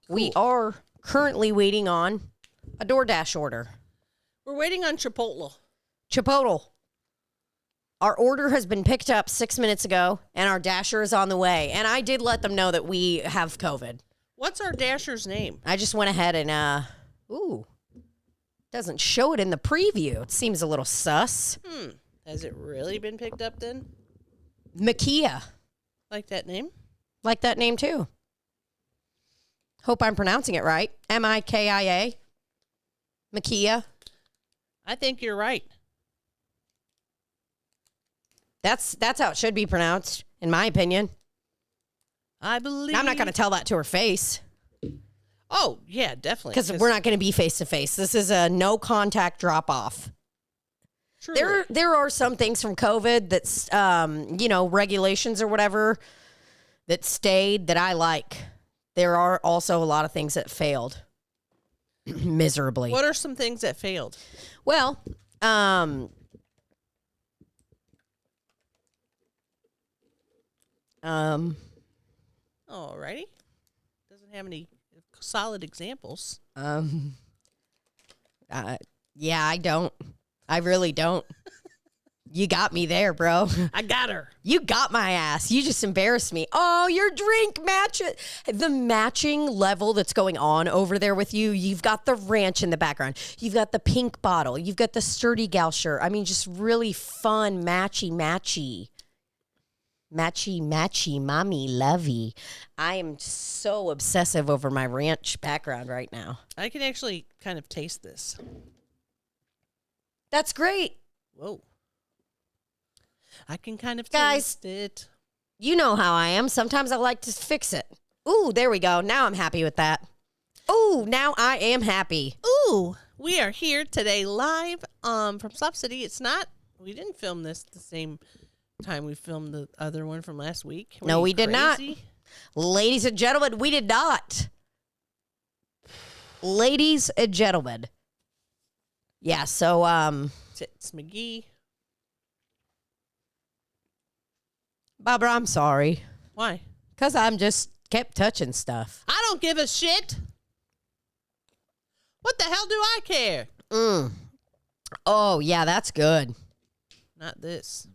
We are currently waiting on a DoorDash order. We're waiting on Chipotle. Our order has been picked up 6 minutes ago, and our Dasher is on the way. And I did let them know that we have COVID. What's our Dasher's name? I just went ahead and, doesn't show it in the preview. It seems a little sus. Has it really been picked up then? Makia. Like that name? Like that name, too. Hope I'm pronouncing it right. Mikia. Makia. I think you're right. That's how it should be pronounced, in my opinion. I believe. Now, I'm not going to tell that to her face. Oh, yeah, definitely. Because we're not going to be face-to-face. This is a no-contact drop-off. There are some things from COVID that's, regulations or whatever that stayed that I like. There are also a lot of things that failed miserably. What are some things that failed? Well, Alrighty. Doesn't have any solid examples. Yeah, I don't. I really don't. You got me there, bro. I got her. You got my ass. You just embarrassed me. Oh, your drink matches. The matching level that's going on over there with you. You've got the ranch in the background. You've got the pink bottle. You've got the sturdy gal shirt. I mean, just really fun, matchy. Matchy, mommy, lovey. I am so obsessive over my ranch background right now. I can actually kind of taste this. That's great. Whoa. I can kind of taste it. You know how I am. Sometimes I like to fix it. Ooh, there we go. Now I'm happy with that. Ooh, now I am happy. Ooh, we are here today live from Slop City. We didn't film this the same time we filmed the other one from last week. No, we did not. Ladies and gentlemen, we did not. Ladies and gentlemen. Yeah, so, Tits McGee. Barbara, I'm sorry. Why? Because I'm just kept touching stuff. I don't give a shit. What the hell do I care? Oh, yeah, that's good. Not this.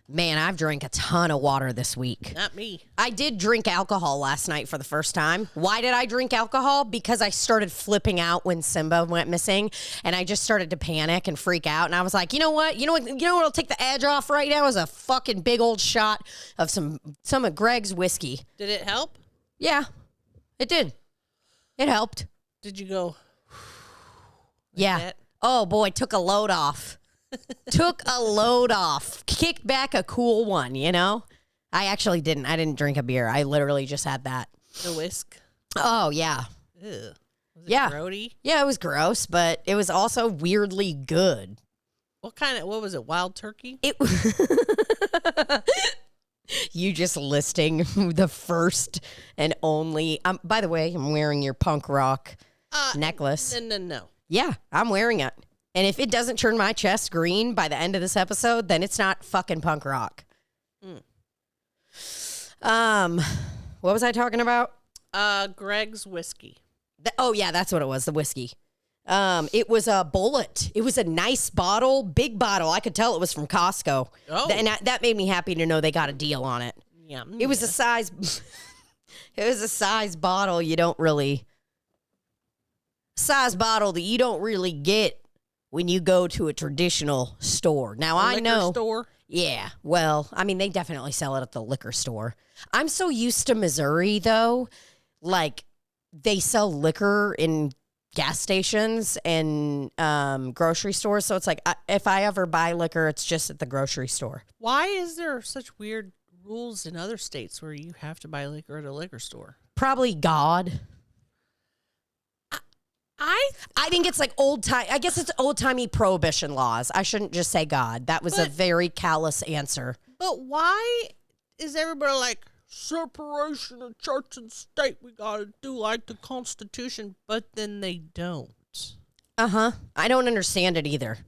Man, I've drank a ton of water this week. Not me. I did drink alcohol last night for the first time. Why did I drink alcohol? Because I started flipping out when Simba went missing, and I just started to panic and freak out. And I was like, you know what? You know what'll take the edge off right now is a fucking big old shot of some of Greg's whiskey. Did it help? Yeah, it did. It helped. Did you go? Yeah. That? Oh boy, took a load off. Kicked back a cool one, you know? I actually didn't. I didn't drink a beer. I literally just had that. The whisk? Oh, yeah. Ew. Was it grody? Yeah, it was gross, but it was also weirdly good. What was it, wild turkey? You just listing the first and only. By the way, I'm wearing your punk rock necklace. No. Yeah, I'm wearing it. And if it doesn't turn my chest green by the end of this episode, then it's not fucking punk rock. What was I talking about? Greg's whiskey. Oh, yeah, that's what it was, the whiskey. It was a bullet. It was a nice bottle, big bottle. I could tell it was from Costco. Oh. And that made me happy to know they got a deal on it. Yeah. It was a size... it was a size bottle you don't really... Size bottle that you don't really get when you go to a traditional store. Now, I know... store? Yeah. Well, I mean, they definitely sell it at the liquor store. I'm so used to Missouri, though. Like, they sell liquor in gas stations and grocery stores. So it's like, if I ever buy liquor, it's just at the grocery store. Why is there such weird rules in other states where you have to buy liquor at a liquor store? Probably God. I think it's like I guess it's old-timey prohibition laws. I shouldn't just say God. That was a very callous answer. But why is everybody like, separation of church and state, we gotta do like the Constitution, but then they don't? Uh-huh. I don't understand it either.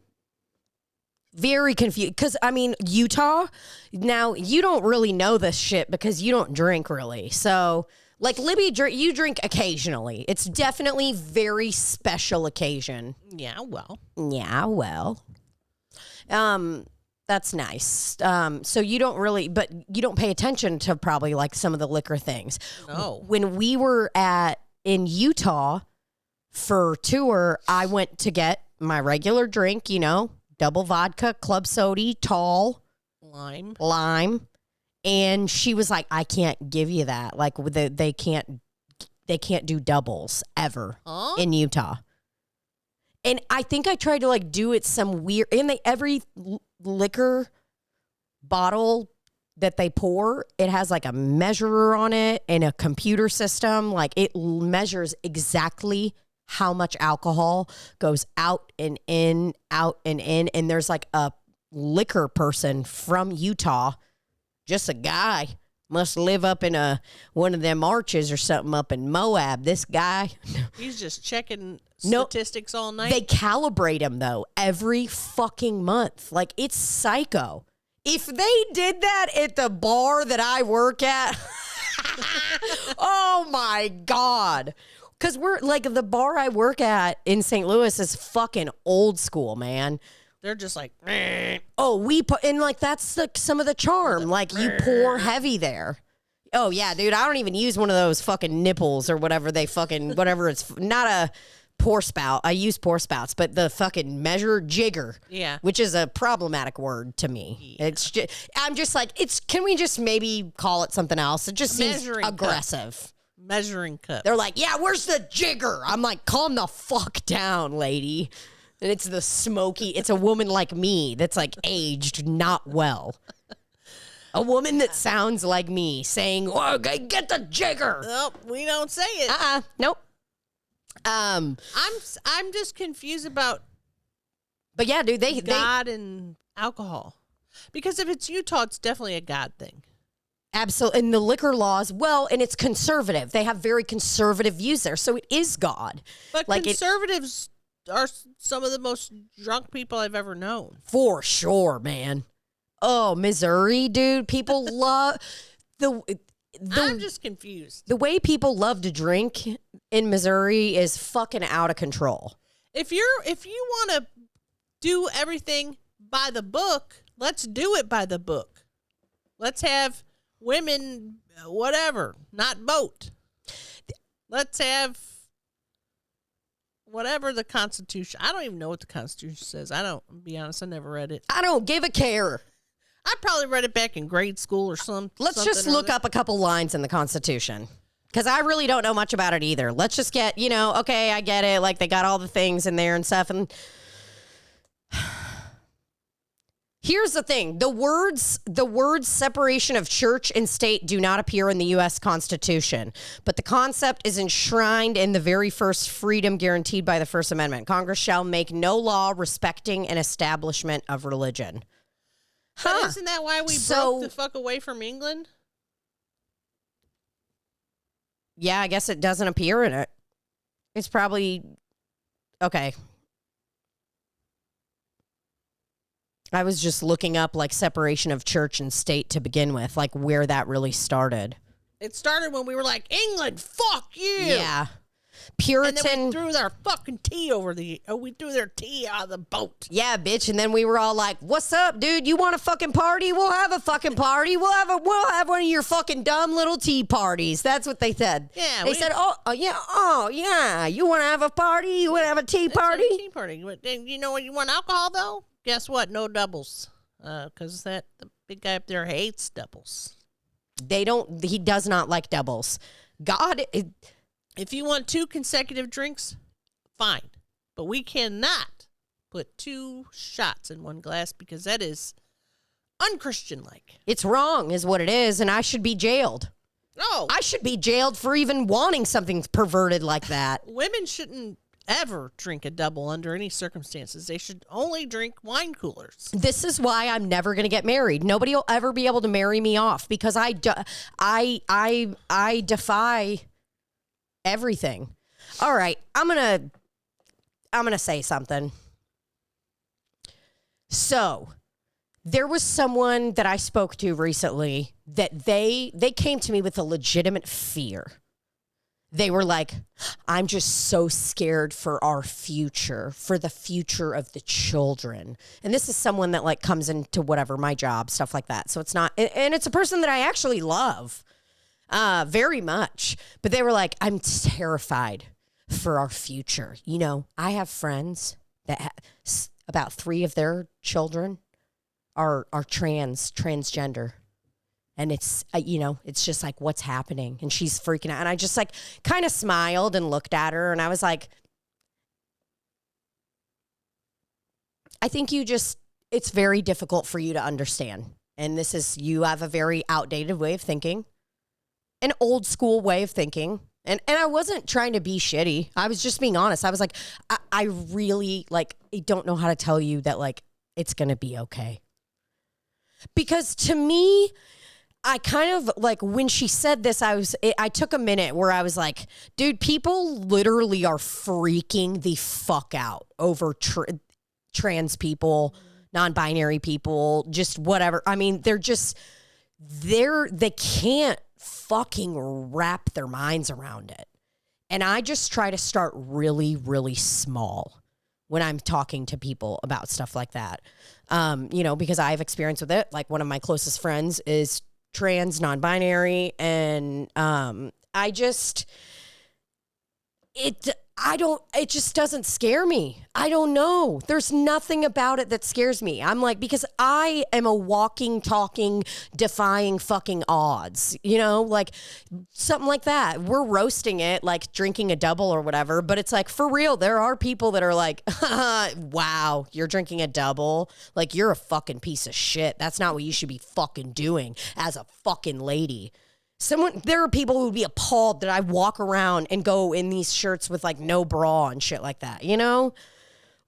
Very confused. Because, I mean, Utah, now, you don't really know this shit because you don't drink, really. So, Like, Libbie, you drink occasionally. It's definitely very special occasion. Yeah, well. Yeah, well. That's nice. So you don't really, but you don't pay attention to probably like some of the liquor things. No. When we were in Utah for tour, I went to get my regular drink, double vodka, club soda, tall. Lime. And she was like, I can't give you that. Like, they can't do doubles ever in Utah. And I think I tried to like do it some weird, and every liquor bottle that they pour, it has like a measurer on it and a computer system. Like, it measures exactly how much alcohol goes out and in. And there's like a liquor person from Utah, just a guy, must live up in one of them arches or something up in Moab. This guy, he's just checking statistics all night. They calibrate him though every fucking month. Like, it's psycho. If they did that at the bar that I work at, oh my God. Because we're like, the bar I work at in St. Louis is fucking old school, man. They're just like, we put in, like, that's some of the charm. Like, you pour heavy there. Oh yeah, dude, I don't even use one of those fucking nipples or whatever whatever. It's not a pour spout. I use pour spouts, but the fucking measure jigger. Yeah. Which is a problematic word to me. Yeah. I'm just like, can we just maybe call it something else? It just seems aggressive. Measuring cup. They're like, yeah, where's the jigger? I'm like, calm the fuck down, lady. And it's it's a woman like me that's like aged not well. A woman that sounds like me saying, oh, get the jigger. Nope, we don't say it. Nope. I'm just confused about but yeah, dude, God and alcohol. Because if it's Utah, it's definitely a God thing. Absolutely. And the liquor laws, and it's conservative. They have very conservative views there. So it is God. But like conservatives are some of the most drunk people I've ever known. For sure, man. Oh, Missouri, dude. People love I'm just confused. The way people love to drink in Missouri is fucking out of control. If you want to do everything by the book, let's do it by the book. Let's have women, whatever, not vote. Let's have whatever the Constitution. I don't even know what the Constitution says. I'll be honest, I never read it. I don't give a care. I probably read it back in grade school or something. Let's just look up a couple lines in the Constitution. Because I really don't know much about it either. Let's just get, okay, I get it. Like, they got all the things in there and stuff. And here's the thing. The words separation of church and state do not appear in the U.S. Constitution. But the concept is enshrined in the very first freedom guaranteed by the First Amendment. Congress shall make no law respecting an establishment of religion. But isn't that why we broke the fuck away from England? Yeah, I guess it doesn't appear in it. It's probably... Okay. I was just looking up, like, separation of church and state to begin with, like, where that really started. It started when we were like, England, fuck you! Yeah. Puritan. And then we threw their fucking tea we threw their tea out of the boat. Yeah, bitch. And then we were all like, what's up, dude? You want a fucking party? We'll have a fucking party. We'll have one of your fucking dumb little tea parties. That's what they said. Yeah. They said, yeah. You want to have a party? You want to have a tea party? A tea party. But you know what? You want alcohol, though? Guess what? No doubles. Because the big guy up there hates doubles. He does not like doubles. God... If you want 2 consecutive drinks, fine. But we cannot put 2 shots in one glass because that is unchristian-like. It's wrong is what it is, and I should be jailed. No. I should be jailed for even wanting something perverted like that. Women shouldn't ever drink a double under any circumstances. They should only drink wine coolers. This is why I'm never going to get married. Nobody will ever be able to marry me off because I defy... everything. All right, I'm gonna say something. So, there was someone that I spoke to recently that they came to me with a legitimate fear. They were like, I'm just so scared for our future, for the future of the children. And this is someone that like comes into whatever, my job, stuff like that. So it's not, and it's a person that I actually love very much. But they were like, I'm terrified for our future. You know, I have friends that about 3 of their children are transgender. And it's, you know, it's just like, what's happening? And she's freaking out. And I just like kind of smiled and looked at her. And I was like, I think it's very difficult for you to understand. And you have a very outdated way of thinking, an old school way of thinking. And I wasn't trying to be shitty. I was just being honest. I was like, I really like, I don't know how to tell you that like, it's going to be okay. Because to me, I kind of like when she said this, I took a minute where I was like, dude, people literally are freaking the fuck out over trans people, non-binary people, just whatever. I mean, they can't fucking wrap their minds around it. And I just try to start really, really small when I'm talking to people about stuff like that. You know, because I have experience with it. Like one of my closest friends is trans, non-binary, and it just doesn't scare me. I don't know. There's nothing about it that scares me. I'm like, because I am a walking, talking, defying fucking odds, you know, like something like that. We're roasting it like drinking a double or whatever, but it's like, for real, there are people that are like, wow, you're drinking a double. Like, you're a fucking piece of shit. That's not what you should be fucking doing as a fucking lady. There are people who would be appalled that I walk around and go in these shirts with like no bra and shit like that, you know?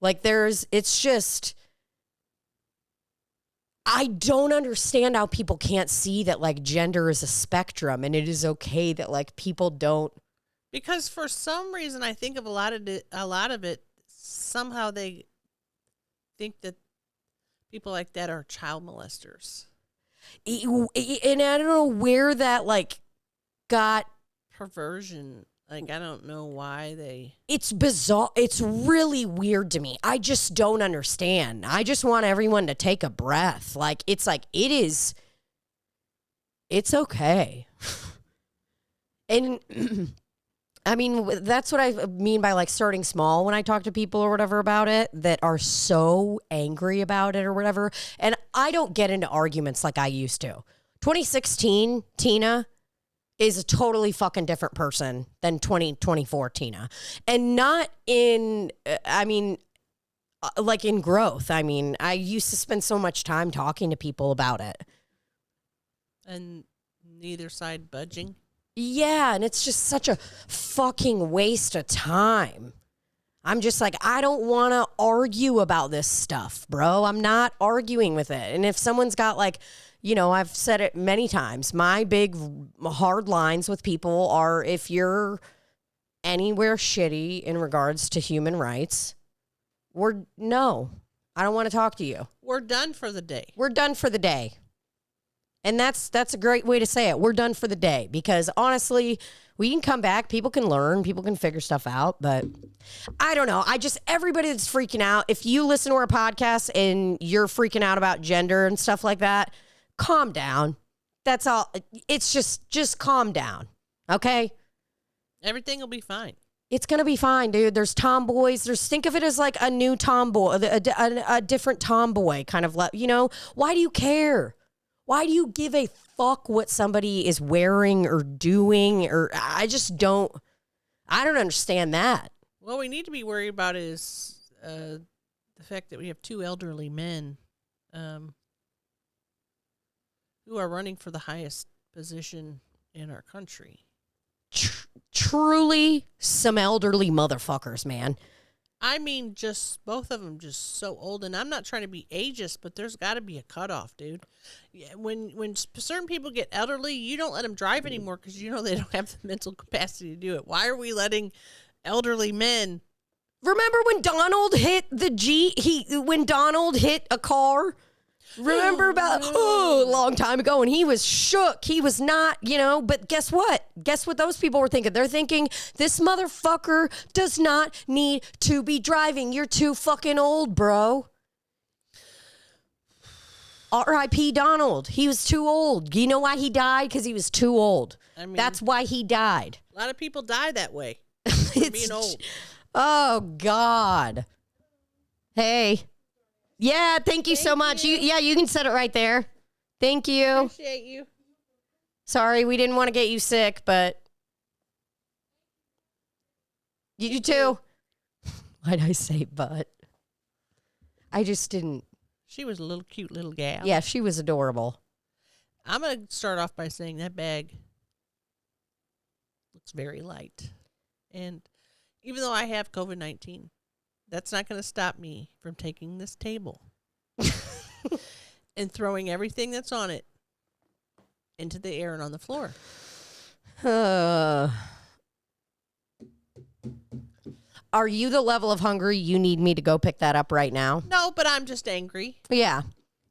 Like it's just, I don't understand how people can't see that like gender is a spectrum and it is okay that like people don't. Because for some reason, I think of a lot of it, somehow they think that people like that are child molesters. And I don't know where that like got perversion. Like, I don't know why it's bizarre. It's really weird to me. I just don't understand. I just want everyone to take a breath. Like, it's okay. And I mean, that's what I mean by like starting small when I talk to people or whatever about it that are so angry about it or whatever. And I don't get into arguments like I used to. 2016, Tina is a totally fucking different person than 2024 Tina. And not in, like in growth. I mean, I used to spend so much time talking to people about it. And neither side budging. Yeah, and it's just such a fucking waste of time. I'm just like, I don't want to argue about this stuff, bro. I'm not arguing with it. And if someone's got like, you know, I've said it many times, my big hard lines with people are if you're anywhere shitty in regards to human rights, I don't want to talk to you. We're done for the day. We're done for the day. And that's a great way to say it. We're done for the day because honestly, we can come back. People can learn. People can figure stuff out. But I don't know. Everybody that's freaking out, if you listen to our podcast and you're freaking out about gender and stuff like that, calm down. That's all. It's just calm down. Okay? Everything will be fine. It's going to be fine, dude. There's tomboys. Think of it as like a new tomboy, a different tomboy kind of, you know? Why do you care? Why do you give a fuck what somebody is wearing or doing? Or I don't understand that. What we need to be worried about is the fact that we have 2 elderly men who are running for the highest position in our country. Truly some elderly motherfuckers, man. I mean, just both of them just so old. And I'm not trying to be ageist, but there's got to be a cutoff, dude. When certain people get elderly, you don't let them drive anymore because you know they don't have the mental capacity to do it. Why are we letting elderly men? Remember when Donald hit when Donald hit a car Remember about a long time ago, and he was shook. He was not, but guess what? Guess what those people were thinking? They're thinking, this motherfucker does not need to be driving. You're too fucking old, bro. R.I.P. Donald. He was too old. You know why he died? Because he was too old. I mean, that's why he died. A lot of people die that way. Being old. Oh, God. Hey. Yeah, thank you so much. You can set it right there. Thank you. Appreciate you. Sorry, we didn't want to get you sick, but you too. Why'd I say but? I just didn't. She was a little cute little gal. Yeah, she was adorable. I'm going to start off by saying that bag looks very light. And even though I have COVID-19, that's not going to stop me from taking this table and throwing everything that's on it into the air and on the floor. Are you the level of hungry you need me to go pick that up right now? No, but I'm just angry. Yeah.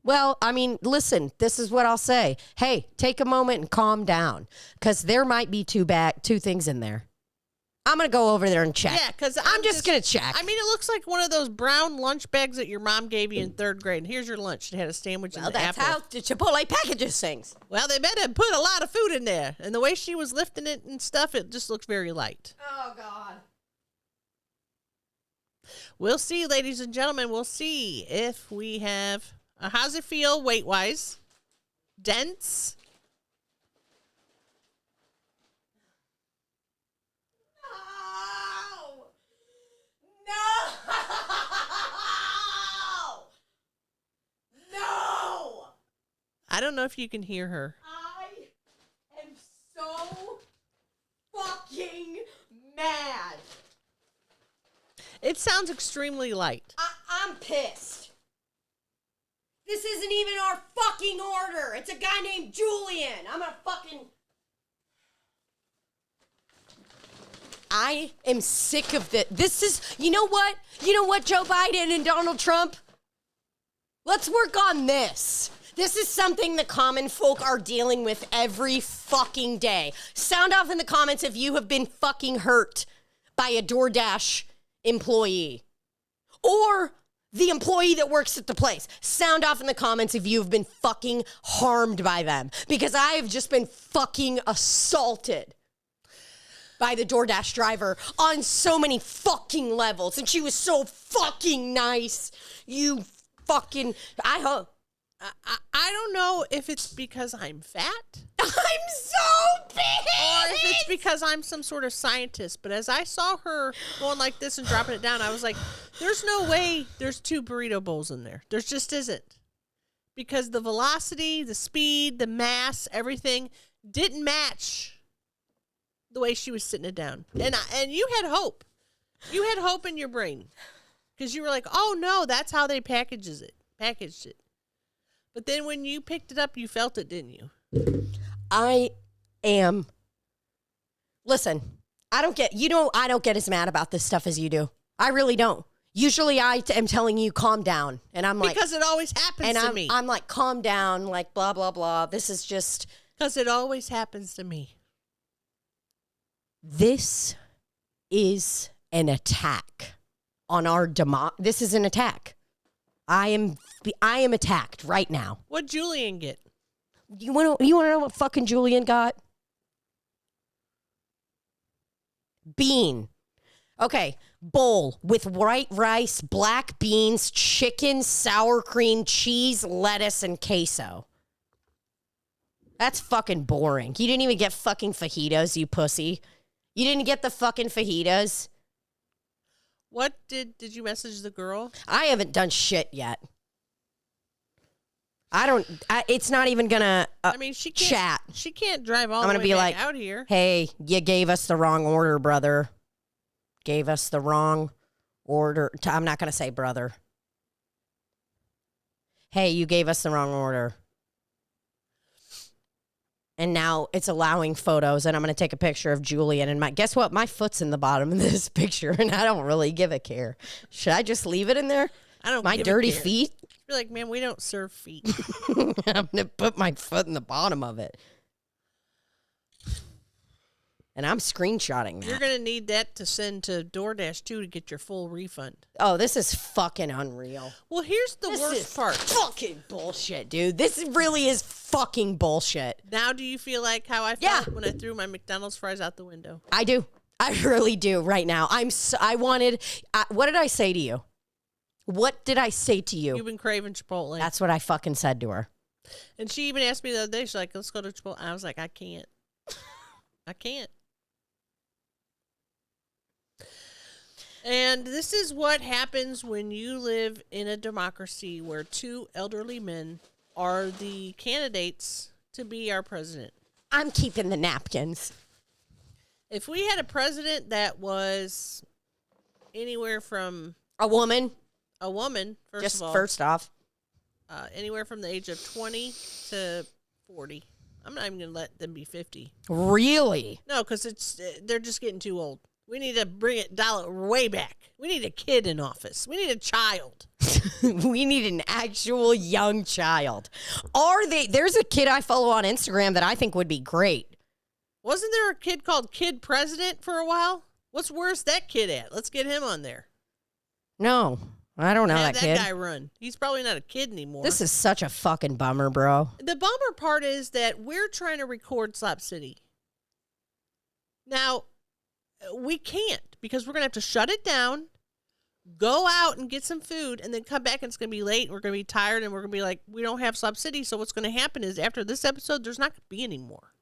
Well, I mean, listen, this is what I'll say. Hey, take a moment and calm down, because there might be two things in there. I'm going to go over there and check. Yeah, because I'm just going to check. I mean, it looks like one of those brown lunch bags that your mom gave you in 3rd grade. And here's your lunch. It had a sandwich and an apple. That's how the Chipotle packages things. Well, they better put a lot of food in there. And the way she was lifting it and stuff, it just looks very light. Oh, God. We'll see, ladies and gentlemen. We'll see if we have... how's it feel weight-wise? Dense? No! I don't know if you can hear her. I am so fucking mad. It sounds extremely light. I'm pissed. This isn't even our fucking order. It's a guy named Julian. I'm gonna fucking... I am sick of this. This is... You know what? You know what, Joe Biden and Donald Trump? Let's work on this. This is something the common folk are dealing with every fucking day. Sound off in the comments if you have been fucking hurt by a DoorDash employee or the employee that works at the place. Sound off in the comments if you've been fucking harmed by them, because I have just been fucking assaulted by the DoorDash driver on so many fucking levels, and she was so fucking nice. You fucking... I don't know if it's because I'm fat. I'm so pissed! Or if it's because I'm some sort of scientist. But as I saw her going like this and dropping it down, I was like, there's no way there's 2 burrito bowls in there. There just isn't. Because the velocity, the speed, the mass, everything didn't match the way she was sitting it down. And you had hope. You had hope in your brain. Because you were like, oh no, that's how they packaged it. But then when you picked it up, you felt it, didn't you? I am... Listen, I don't get as mad about this stuff as you do. I really don't. Usually I am telling you, calm down. And I'm like... Because it always happens to me. I'm like, calm down, like, blah, blah, blah. This is just... Because it always happens to me. This is an attack on our This is an attack. I am attacked right now. What'd Julian get? You want to know what fucking Julian got? Bean. Okay, bowl with white rice, black beans, chicken, sour cream, cheese, lettuce, and queso. That's fucking boring. You didn't even get fucking fajitas, you pussy. You didn't get the fucking fajitas. What did you message the girl? I haven't done shit yet. It's not even gonna she can't, chat. She can't drive all the way back out here. Hey, you gave us the wrong order, brother. Gave us the wrong order. I'm not gonna say brother. Hey, you gave us the wrong order. And now it's allowing photos, and I'm going to take a picture of Julian. And guess what? My foot's in the bottom of this picture, and I don't really give a care. Should I just leave it in there? I don't. My dirty feet. You're like, man, we don't serve feet. I'm gonna put my foot in the bottom of it. And I'm screenshotting that. You're going to need that to send to DoorDash, too, to get your full refund. Oh, this is fucking unreal. Well, here's the worst part. Fucking bullshit, dude. This really is fucking bullshit. Now do you feel like how I felt when I threw my McDonald's fries out the window? I do. I really do right now. What did I say to you? What did I say to you? You've been craving Chipotle. That's what I fucking said to her. And she even asked me the other day, she's like, let's go to Chipotle. I was like, I can't. I can't. And this is what happens when you live in a democracy where two elderly men are the candidates to be our president. I'm keeping the napkins. If we had a president that was anywhere from... A woman, first off. off. Anywhere from the age of 20 to 40. I'm not even going to let them be 50. Really? No, because they're just getting too old. We need to dial it way back. We need a kid in office. We need a child. We need an actual young child. There's a kid I follow on Instagram that I think would be great. Wasn't there a kid called Kid President for a while? Where's that kid at? Let's get him on there. No, I don't know that kid. That guy run. He's probably not a kid anymore. This is such a fucking bummer, bro. The bummer part is that we're trying to record Slop City. Now, we can't because we're going to have to shut it down, go out and get some food, and then come back and it's going to be late and we're going to be tired and we're going to be like, we don't have Slop City. So what's going to happen is after this episode, there's not going to be any more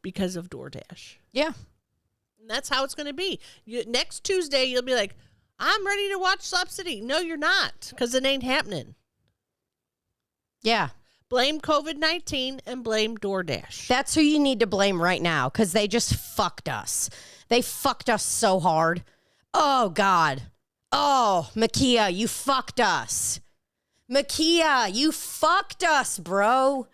because of DoorDash. Yeah. And that's how it's going to be. Next Tuesday, you'll be like, I'm ready to watch Slop City. No, you're not because it ain't happening. Yeah. Blame COVID-19 and blame DoorDash. That's who you need to blame right now because they just fucked us. They fucked us so hard. Oh, God. Oh, Makia, you fucked us. Makia, you fucked us, bro.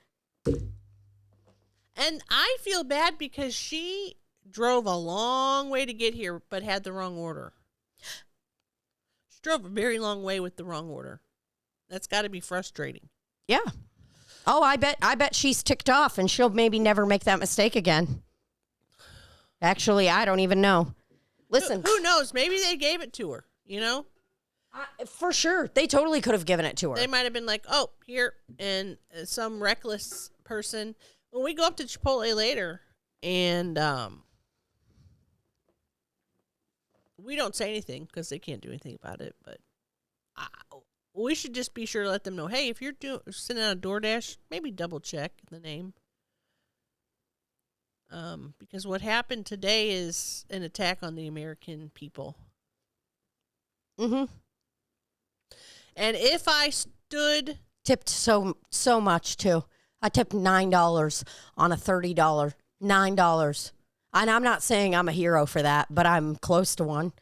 And I feel bad because she drove a long way to get here but had the wrong order. She drove a very long way with the wrong order. That's got to be frustrating. Yeah. Oh, I bet she's ticked off and she'll maybe never make that mistake again. Actually, I don't even know. Listen. Who knows? Maybe they gave it to her, you know? For sure. They totally could have given it to her. They might have been like, oh, here. And some reckless person. When we go up to Chipotle later and we don't say anything because they can't do anything about it. But we should just be sure to let them know, hey, if you're sending out a DoorDash, maybe double check the name. Because what happened today is an attack on the American people. Mm-hmm. And if I tipped so much too. I tipped $9 on a $30. $9. And I'm not saying I'm a hero for that, but I'm close to one.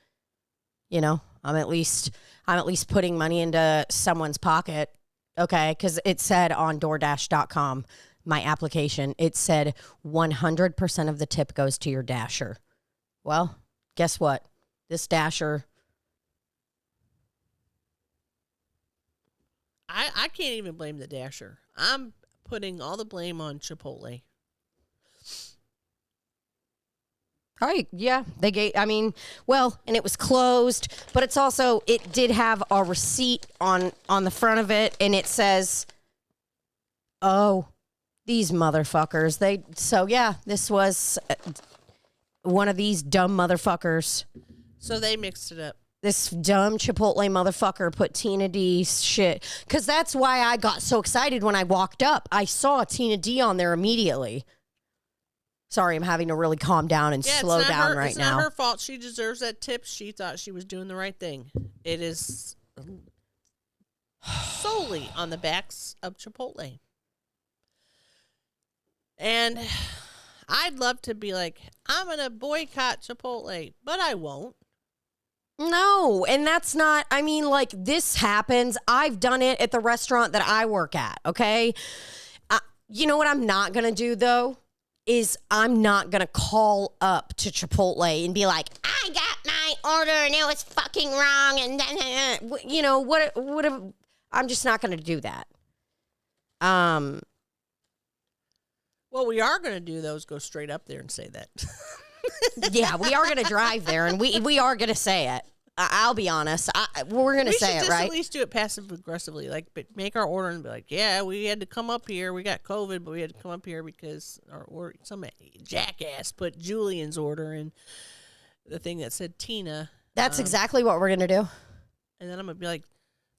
You know, I'm at least putting money into someone's pocket. Okay, because it said on DoorDash.com, my application, it said 100% of the tip goes to your dasher. Well, guess what? This dasher. I can't even blame the dasher. I'm putting all the blame on Chipotle. All right, yeah, they gave, and it was closed, but it did have a receipt on the front of it, and it says, oh, these motherfuckers. This was one of these dumb motherfuckers. So they mixed it up. This dumb Chipotle motherfucker put Tina D's shit. Because that's why I got so excited when I walked up. I saw Tina D on there immediately. Sorry, I'm having to really calm down and slow down right now. It's not her fault. She deserves that tip. She thought she was doing the right thing. It is solely on the backs of Chipotle. And I'd love to be like, I'm going to boycott Chipotle, but I won't. No, and that's not, this happens. I've done it at the restaurant that I work at, okay? You know what I'm not going to do, though? Is I'm not going to call up to Chipotle and be like, I got my order and it was fucking wrong. And then, you know, I'm just not going to do that. What we are going to do, though, is go straight up there and say that. Yeah, we are going to drive there, and we are going to say it. I'll be honest. We're going to say it, right? We should at least do it passive-aggressively. Like, make our order and be like, yeah, we had to come up here. We got COVID, but we had to come up here because some jackass put Julian's order in the thing that said Tina. That's exactly what we're going to do. And then I'm going to be like,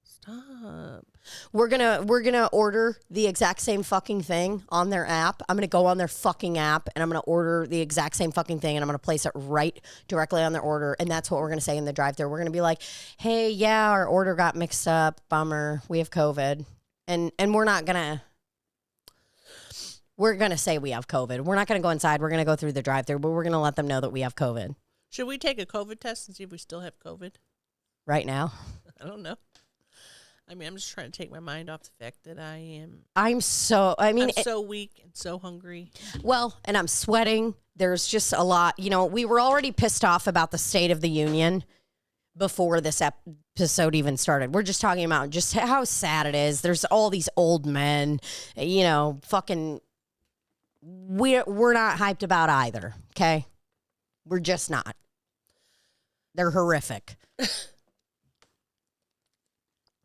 stop. We're gonna order the exact same fucking thing on their app. I'm gonna go on their fucking app and I'm gonna order the exact same fucking thing and I'm gonna place it right directly on their order. And that's what we're gonna say in the drive-thru. We're gonna be like, hey, yeah, our order got mixed up. Bummer. We have COVID. And we're gonna say we have COVID. We're not gonna go inside. We're gonna go through the drive-thru, but we're gonna let them know that we have COVID. Should we take a COVID test and see if we still have COVID? Right now? I don't know. I mean, I'm just trying to take my mind off the fact that I'm so weak and so hungry. Well, and I'm sweating. There's just a lot. You know, we were already pissed off about the State of the Union before this episode even started. We're just talking about just how sad it is. There's all these old men, you know, fucking, we're not hyped about either, okay? We're just not. They're horrific.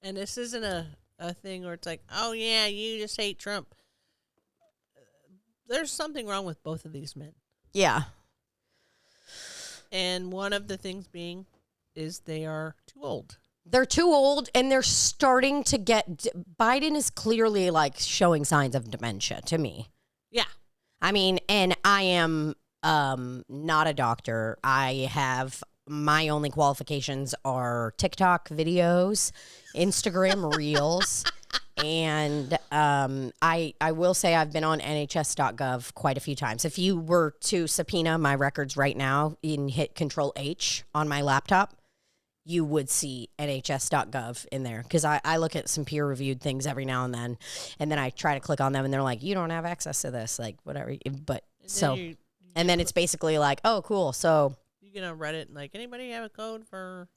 And this isn't a thing where it's like, oh, yeah, you just hate Trump. There's something wrong with both of these men. Yeah. And one of the things being is they are too old. They're too old, and they're starting to get... Biden is clearly, like, showing signs of dementia to me. Yeah. I mean, and I am not a doctor. I have... My only qualifications are TikTok videos, Instagram Reels, and I will say I've been on NHS.gov quite a few times. If you were to subpoena my records right now and hit Control-H on my laptop, you would see NHS.gov in there because I look at some peer-reviewed things every now and then I try to click on them, and they're like, you don't have access to this, like, whatever. But so, and then it's basically like, oh, cool, so... You get on Reddit and like, anybody have a code for...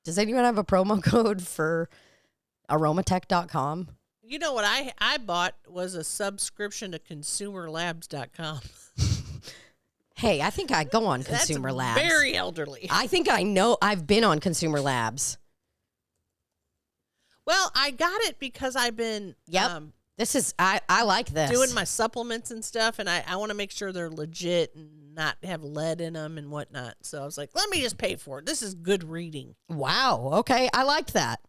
Does anyone have a promo code for aromatech.com? You know what I bought was a subscription to consumerlabs.com. Hey, I think I go on Consumer Labs. Very elderly. I think I know I've been on Consumer Labs. Well, I got it because I've been... Yep. I like this. Doing my supplements and stuff, and I want to make sure they're legit and not have lead in them and whatnot. So I was like, let me just pay for it. This is good reading. Wow. Okay. I liked that.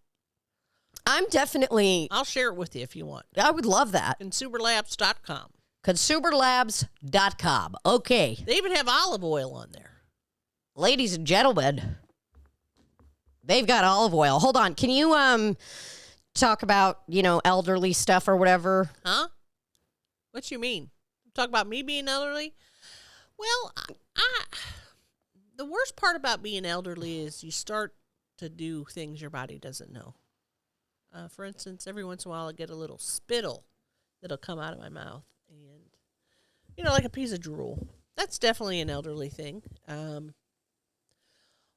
I'm definitely... I'll share it with you if you want. I would love that. Consumerlabs.com. Consumerlabs.com. Okay. They even have olive oil on there. Ladies and gentlemen, they've got olive oil. Hold on. Can you talk about, you know, elderly stuff or whatever? Huh? What you mean? Talk about me being elderly? Well, the worst part about being elderly is you start to do things your body doesn't know. For instance, every once in a while I get a little spittle that'll come out of my mouth. And, you know, like a piece of drool. That's definitely an elderly thing.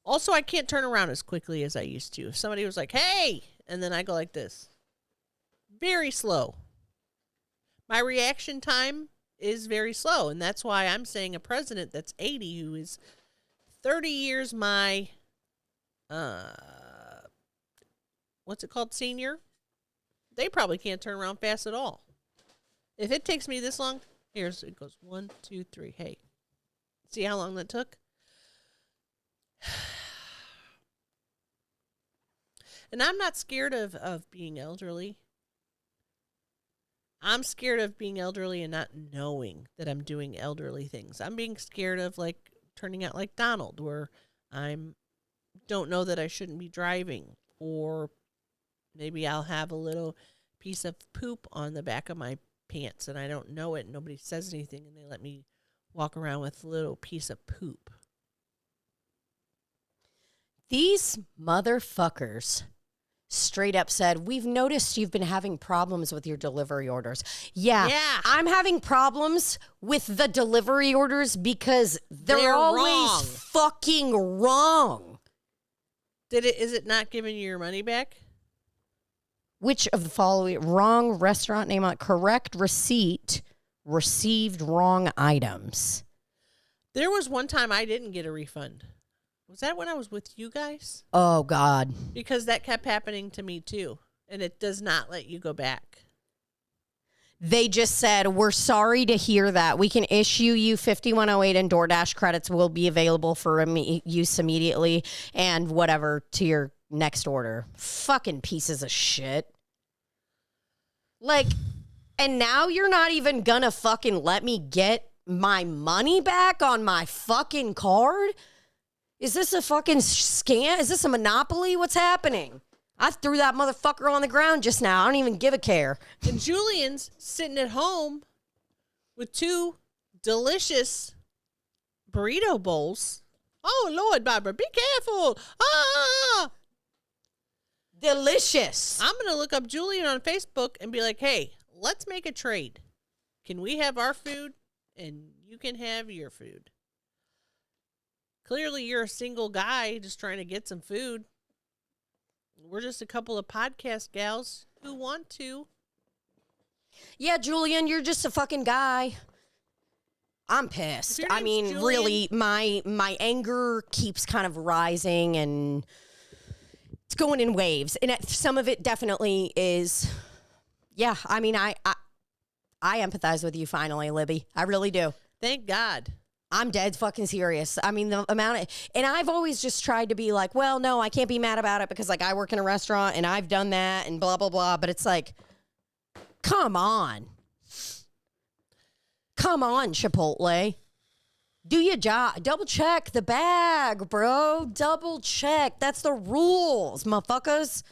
Also, I can't turn around as quickly as I used to. If somebody was like, hey, and then I go like this. Very slow. My reaction time is very slow, and that's why I'm saying a president that's 80 who is 30 years my, what's it called, senior? They probably can't turn around fast at all. If it takes me this long, it goes 1, 2, 3. Hey, see how long that took? And I'm not scared of being elderly. I'm scared of being elderly and not knowing that I'm doing elderly things. I'm being scared of, like, turning out like Donald, where don't know that I shouldn't be driving. Or maybe I'll have a little piece of poop on the back of my pants and I don't know it and nobody says anything and they let me walk around with a little piece of poop. These motherfuckers straight up said, we've noticed you've been having problems with your delivery orders. Yeah. I'm having problems with the delivery orders because they're always wrong. Fucking wrong. Is it not giving you your money back? Which of the following? Wrong restaurant name on correct receipt, received wrong items. There was one time I didn't get a refund. Was that when I was with you guys? Oh, God. Because that kept happening to me, too. And it does not let you go back. They just said, we're sorry to hear that. We can issue you 5108 and DoorDash credits will be available for use immediately and whatever to your next order. Fucking pieces of shit. Like, and now you're not even gonna fucking let me get my money back on my fucking card? Is this a fucking scam? Is this a monopoly? What's happening? I threw that motherfucker on the ground just now. I don't even give a care. And Julian's sitting at home with 2 delicious burrito bowls. Oh, Lord, Barbara, be careful. Ah! Delicious. I'm going to look up Julian on Facebook and be like, hey, let's make a trade. Can we have our food and you can have your food? Clearly, you're a single guy just trying to get some food. We're just a couple of podcast gals who want to. Yeah, Julian, you're just a fucking guy. I'm pissed. I mean, Julian, really, my anger keeps kind of rising and it's going in waves. And some of it definitely is, yeah, I mean, I empathize with you finally, Libbie. I really do. Thank God. I'm dead fucking serious. I mean, the amount of, and I've always just tried to be like, well, no, I can't be mad about it because like I work in a restaurant and I've done that and blah, blah, blah. But it's like, come on. Come on, Chipotle. Do your job. Double check the bag, bro. Double check. That's the rules, motherfuckers.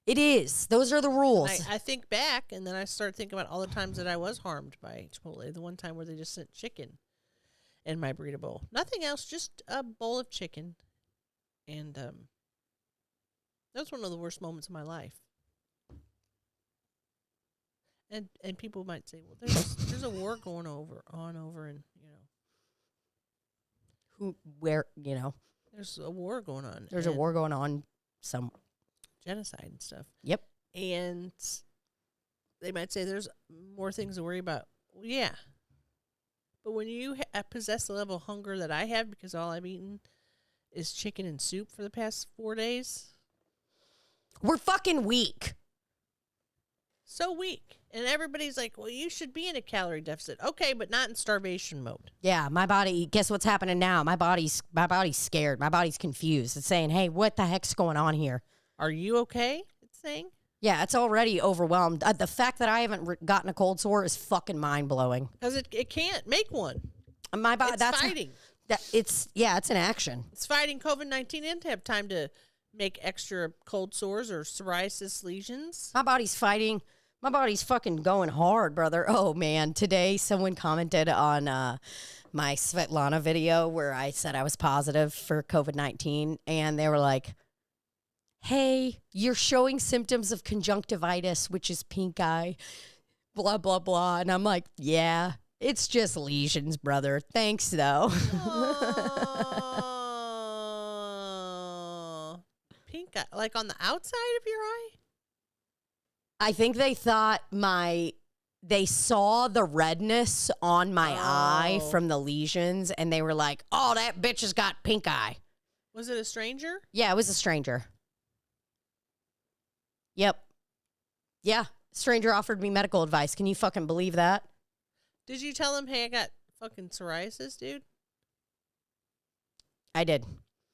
It is. Those are the rules. I think back and then I start thinking about all the times that I was harmed by Chipotle. The one time where they just sent chicken in my burrito bowl. Nothing else, just a bowl of chicken. And that was one of the worst moments of my life. And people might say, well, there's a war going on over in, there's a war going on. There's a war going on some genocide and stuff. Yep. And they might say there's more things to worry about. Well, yeah. But when you possess the level of hunger that I have because all I've eaten is chicken and soup for the past 4 days. We're fucking weak. So weak. And everybody's like, well, you should be in a calorie deficit. Okay, but not in starvation mode. Yeah, my body, guess what's happening now? My body's scared. My body's confused. It's saying, hey, what the heck's going on here? Are you okay? It's saying. Yeah, it's already overwhelmed. The fact that I haven't gotten a cold sore is fucking mind-blowing. Because it can't make one. My body, that's fighting. It's in action. It's fighting COVID-19 and to have time to make extra cold sores or psoriasis lesions. My body's fighting. My body's fucking going hard, brother. Oh, man. Today, someone commented on my Svetlana video where I said I was positive for COVID-19. And they were like, hey, you're showing symptoms of conjunctivitis, which is pink eye, blah, blah, blah. And I'm like, yeah, it's just lesions, brother. Thanks, though. Pink eye, like on the outside of your eye? I think they thought they saw the redness on my eye from the lesions, and they were like, oh, that bitch has got pink eye. Was it a stranger? Yeah, it was a stranger. Yep. Yeah. Stranger offered me medical advice. Can you fucking believe that? Did you tell him, hey, I got fucking psoriasis, dude? I did.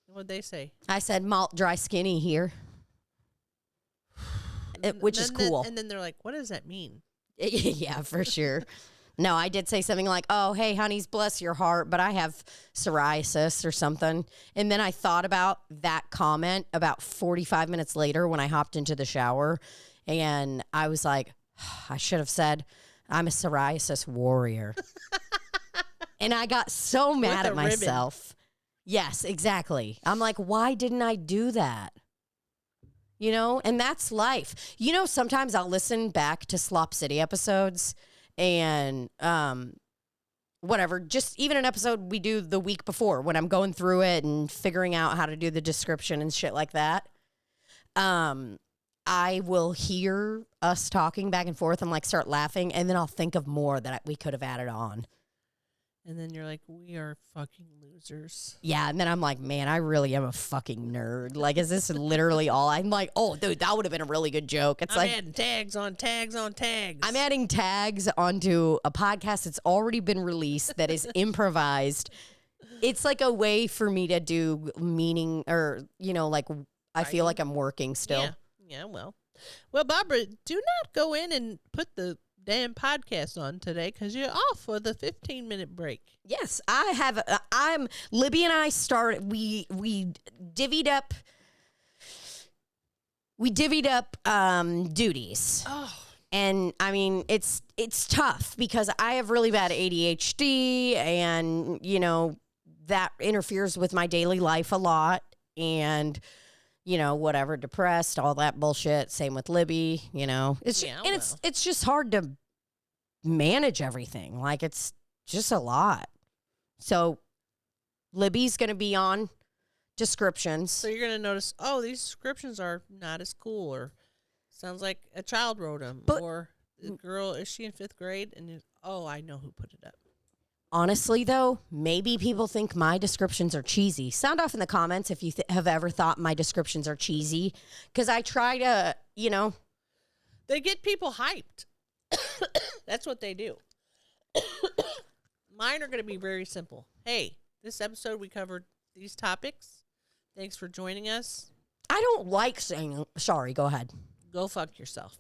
What'd they say? I said malt dry skinny here. Which is cool. And then they're like, what does that mean? Yeah, for sure. No, I did say something like, oh, hey, honeys, bless your heart, but I have psoriasis or something. And then I thought about that comment about 45 minutes later when I hopped into the shower. And I was like, I should have said, I'm a psoriasis warrior. And I got so mad at myself. Ribbon. Yes, exactly. I'm like, why didn't I do that? you know, and that's life. You know, sometimes I'll listen back to Slop City episodes and whatever, just even an episode we do the week before when I'm going through it and figuring out how to do the description and shit like that. I will hear us talking back and forth and like start laughing, and then I'll think of more that we could have added on. And then you're like, we are fucking losers. Yeah, and then I'm like, man, I really am a fucking nerd. Like, is this literally all? I'm like, oh, dude, that would have been a really good joke. It's I'm like adding tags on tags on tags. I'm adding tags onto a podcast that's already been released that is improvised. It's like a way for me to do meaning, or, you know, like I feel like I'm working still. Yeah, well, Barbara, do not go in and put the damn podcast on today because you're off for the 15-minute break. Yes, I have. Libbie and I started. We divvied up. We divvied up duties. Oh. And I mean, it's tough because I have really bad ADHD, and you know that interferes with my daily life a lot, and you know, whatever, depressed, all that bullshit. Same with Libbie, you know. It's just hard to manage everything. Like, it's just a lot. So Libbie's going to be on descriptions. So you're going to notice, oh, these descriptions are not as cool, or sounds like a child wrote them, or the girl, is she in 5th grade? And I know who put it up. Honestly, though, maybe people think my descriptions are cheesy. Sound off in the comments if you have ever thought my descriptions are cheesy. Because I try to, you know. They get people hyped. That's what they do. Mine are going to be very simple. Hey, this episode we covered these topics. Thanks for joining us. I don't like saying, sorry, go ahead. Go fuck yourself.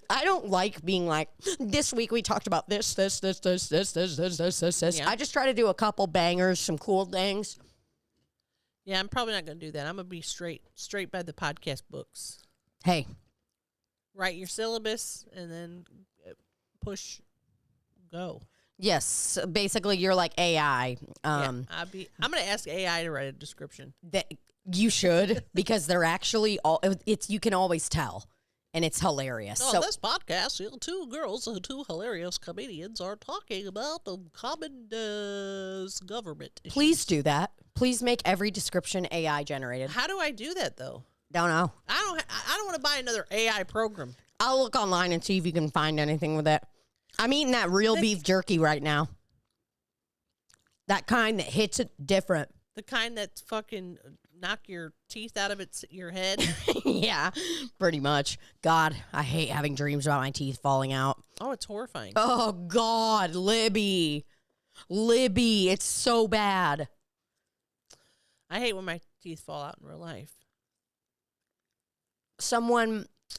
I don't like being like, this week we talked about this. Yeah. I just try to do a couple bangers, some cool things. Yeah, I'm probably not going to do that. I'm going to be straight by the podcast books. Hey. Write your syllabus and then push go. Yes, basically you're like AI. I'm going to ask AI to write a description. That you should, because they're actually you can always tell. And it's hilarious. On this podcast, two girls, two hilarious comedians are talking about the common government issues. Please do that. Please make every description AI generated. How do I do that, though? Don't know. I don't want to buy another AI program. I'll look online and see if you can find anything with it. I'm eating that real beef jerky right now. That kind that hits it different. The kind that fucking knock your teeth out of your head. Yeah, pretty much. God, I hate having dreams about my teeth falling out. Oh, it's horrifying. Oh, God, Libbie, it's so bad. I hate when my teeth fall out in real life.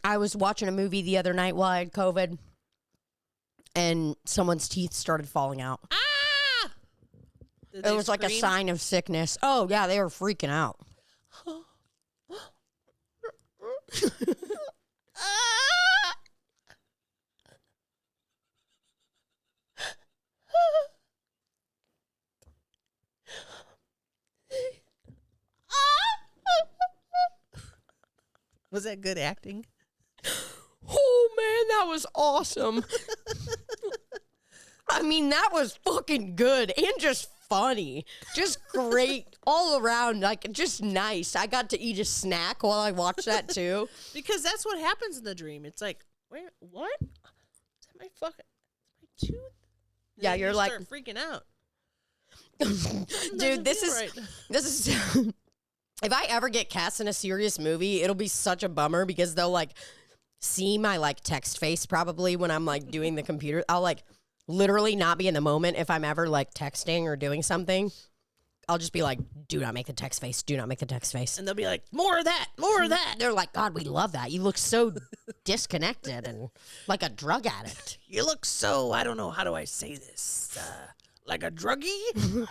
I was watching a movie the other night while I had COVID, and someone's teeth started falling out. Ah! It was like a sign of sickness. Oh, yeah, they were freaking out. Was that good acting? Oh, man, that was awesome. I mean, that was fucking good and just funny. Just great all around, like, just nice. I got to eat a snack while I watched that, too. Because that's what happens in the dream. It's like, where, what? Is that my tooth? And yeah, you're like... start freaking out. Dude, this is... If I ever get cast in a serious movie, it'll be such a bummer because they'll, like, see my, like, text face probably when I'm, like, doing the computer. I'll, like, literally not be in the moment if I'm ever, like, texting or doing something. I'll just be like, do not make the text face. Do not make the text face. And they'll be like, more of that, more of that. They're like, God, we love that. You look so disconnected and like a drug addict. You look so, I don't know, how do I say this? Like a druggie?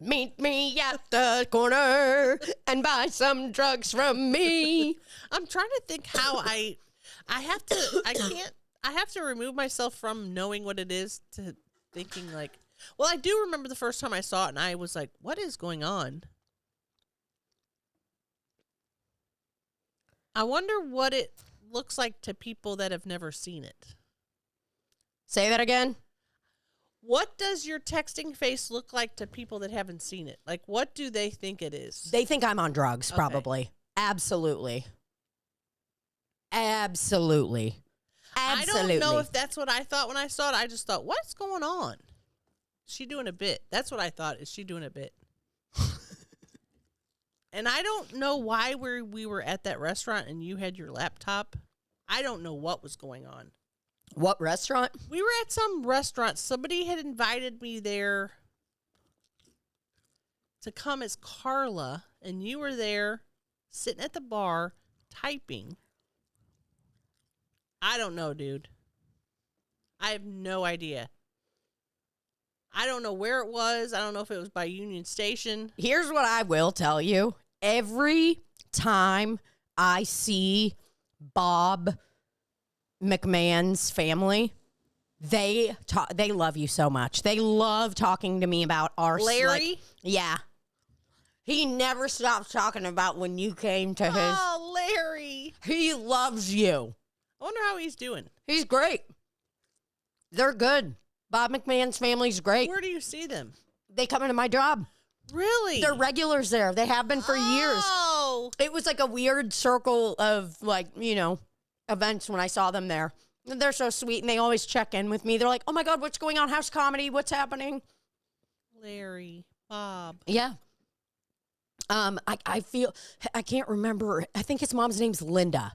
Meet me at the corner and buy some drugs from me. I'm trying to think how I have to remove myself from knowing what it is to thinking like, well, I do remember the first time I saw it and I was like, what is going on? I wonder what it looks like to people that have never seen it. Say that again. What does your texting face look like to people that haven't seen it? Like, what do they think it is? They think I'm on drugs, probably. Absolutely. Absolutely. I don't know if that's what I thought when I saw it. I just thought, what's going on? She doing a bit. That's what I thought. Is she doing a bit? And I don't know why we were at that restaurant and you had your laptop. I don't know what was going on. What restaurant? We were at some restaurant. Somebody had invited me there to come as Carla, and you were there sitting at the bar typing. I don't know, dude. I have no idea. I don't know where it was. I don't know if it was by Union Station. Here's what I will tell you. Every time I see Bob McMahon's family, they love you so much. They love talking to me about our Larry. Yeah, he never stops talking about when you came to his. Oh, Larry! He loves you. I wonder how he's doing. He's great. They're good. Bob McMahon's family's great. Where do you see them? They come into my job. Really? They're regulars there. They have been for years. Oh. It was like a weird circle of events when I saw them there. They're so sweet, and they always check in with me. They're like, oh, my God, what's going on? How's comedy? What's happening? Larry, Bob. Yeah. I feel, I can't remember. I think his mom's name's Linda.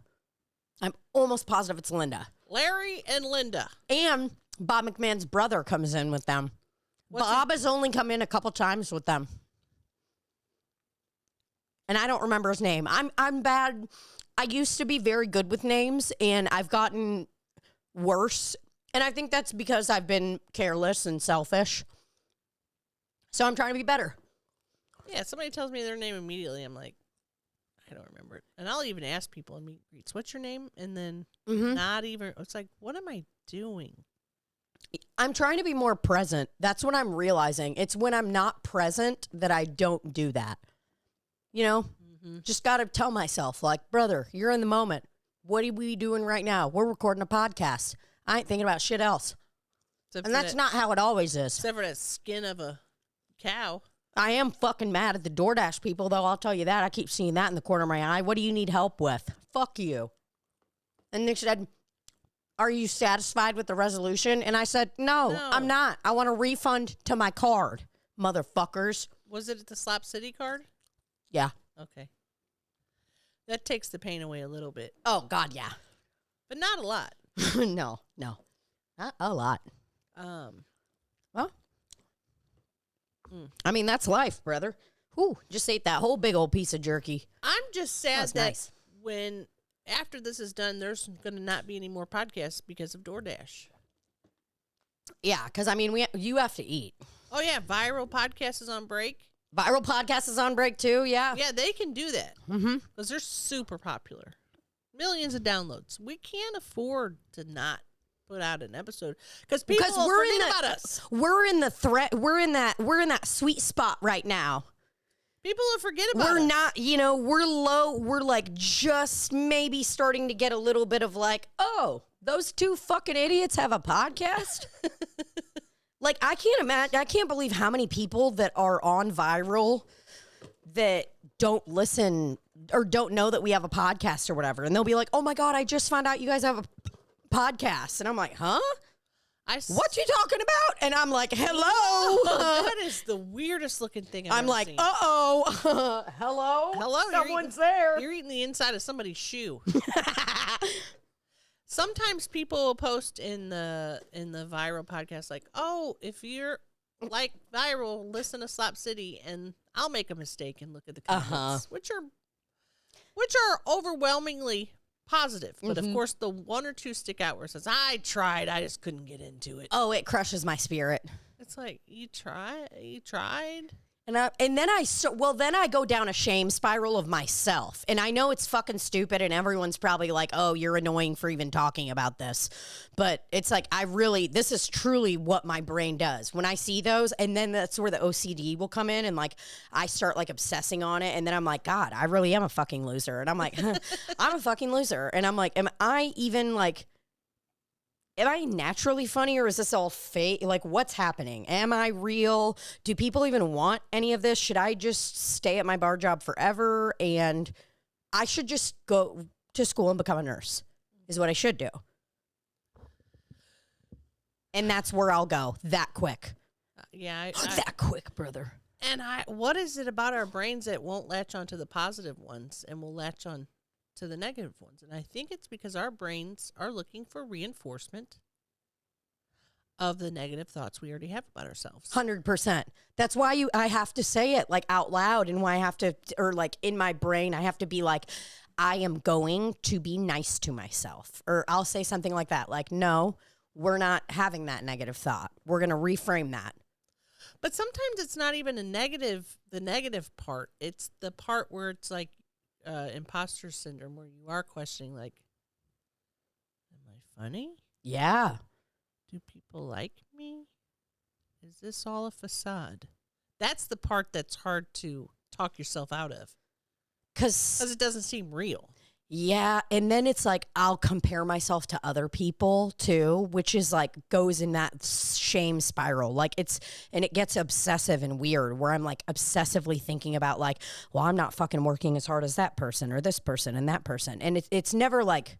I'm almost positive it's Linda. Larry and Linda. And Bob McMahon's brother comes in with them. Bob has only come in a couple times with them. And I don't remember his name. I'm bad. I used to be very good with names, and I've gotten worse. And I think that's because I've been careless and selfish. So I'm trying to be better. Yeah, somebody tells me their name immediately. I'm like, I don't remember it. And I'll even ask people in meet and greets, what's your name? And then not even, it's like, what am I doing? I'm trying to be more present. That's what I'm realizing. It's when I'm not present that I don't do that. You know, just got to tell myself, like, brother, you're in the moment. What are we doing right now? We're recording a podcast. I ain't thinking about shit else. And that's not how it always is. Except for that skin of a cow. I am fucking mad at the DoorDash people, though. I'll tell you that. I keep seeing that in the corner of my eye. What do you need help with? Fuck you. And they said, are you satisfied with the resolution? And I said, no, I'm not. I want a refund to my card, motherfuckers. Was it at the Slop City card? Yeah. Okay. That takes the pain away a little bit. Oh, God, yeah. But not a lot. No. Not a lot. Well, I mean, that's life, brother. Whew, just ate that whole big old piece of jerky. I'm just sad that nice. when, after this is done, there's going to not be any more podcasts because of DoorDash. Yeah, because, I mean, you have to eat. Oh, yeah, Viral Podcast is on break. Viral Podcast is on break, too, yeah. Yeah, they can do that. Because they're super popular. Millions of downloads. We can't afford to not put out an episode because people forget about us. We're in the threat. We're in that sweet spot right now. People will forget about us. We're not, we're low. We're like just maybe starting to get a little bit of like, oh, those two fucking idiots have a podcast. Like, I can't imagine. I can't believe how many people that are on Viral that don't listen or don't know that we have a podcast or whatever. And they'll be like, oh my God, I just found out you guys have a podcast. And I'm like, huh? What you talking about? And I'm like, hello. That is the weirdest looking thing I've ever seen. Uh-oh. Hello? Someone's there. You're eating the inside of somebody's shoe. Sometimes people will post in the Viral podcast like, oh, if you're like Viral, listen to Slop City, and I'll make a mistake and look at the comments, which are overwhelmingly positive. But of course, the one or two stick out where it says, I tried, I just couldn't get into it. Oh, it crushes my spirit. It's like, you tried? And then I go down a shame spiral of myself. And I know it's fucking stupid and everyone's probably like, oh, you're annoying for even talking about this. But it's like, this is truly what my brain does. When I see those, and then that's where the OCD will come in and like, I start like obsessing on it. And then I'm like, God, I really am a fucking loser. And I'm like, I'm a fucking loser. And I'm like, am I naturally funny or is this all fake? Like, what's happening? Am I real? Do people even want any of this? Should I just stay at my bar job forever? And I should just go to school and become a nurse is what I should do. And that's where I'll go that quick. That quick, brother. And what is it about our brains that won't latch onto the positive ones and will latch on to the negative ones? And I think it's because our brains are looking for reinforcement of the negative thoughts we already have about ourselves. 100%. That's why I have to say it like out loud, and why I have to, or like in my brain, I have to be like, I am going to be nice to myself. Or I'll say something like that, like, no, we're not having that negative thought. We're going to reframe that. But sometimes it's not even the negative part. It's the part where it's like, imposter syndrome, where you are questioning, like, am I funny? Yeah. Do people like me? Is this all a facade? That's the part that's hard to talk yourself out of. Because it doesn't seem real. Yeah, and then it's like I'll compare myself to other people too, which is like goes in that shame spiral. Like it gets obsessive and weird where I'm like obsessively thinking about like, well, I'm not fucking working as hard as that person or this person and that person. And it's never like,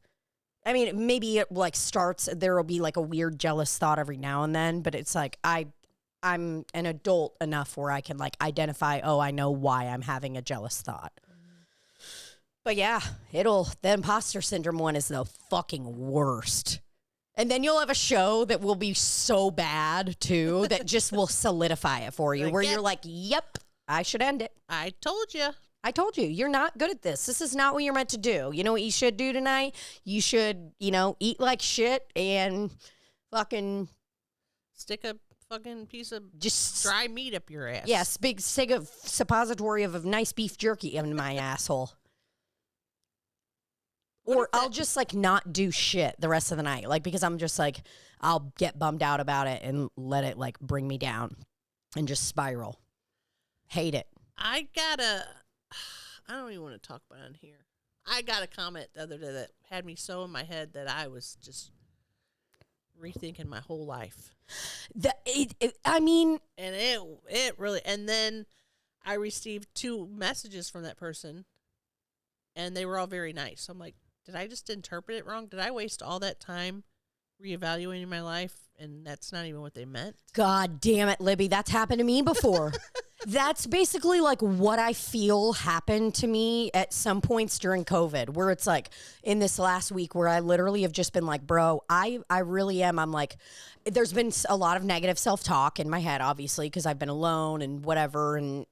I mean, maybe it like starts, there will be like a weird jealous thought every now and then, but it's like I'm an adult enough where I can like identify, oh, I know why I'm having a jealous thought. But yeah, the imposter syndrome one is the fucking worst. And then you'll have a show that will be so bad too, that just will solidify it for you, where you're like, yep, I should end it. I told you, you're not good at this. This is not what you're meant to do. You know what you should do tonight? You should, eat like shit and fucking stick a fucking piece of just dry meat up your ass. Yes, big stick of suppository of a nice beef jerky in my asshole. Or I'll just like not do shit the rest of the night. Like, because I'm just like, I'll get bummed out about it and let it like bring me down and just spiral. Hate it. I don't even want to talk about it on here. I got a comment the other day that had me so in my head that I was just rethinking my whole life. And it really, and then I received 2 messages from that person and they were all very nice. So I'm like, did I just interpret it wrong? Did I waste all that time reevaluating my life and that's not even what they meant? God damn it, Libbie. That's happened to me before. That's basically like what I feel happened to me at some points during COVID, where it's like in this last week where I literally have just been like, bro, I really am. I'm like, there's been a lot of negative self-talk in my head, obviously, because I've been alone and whatever.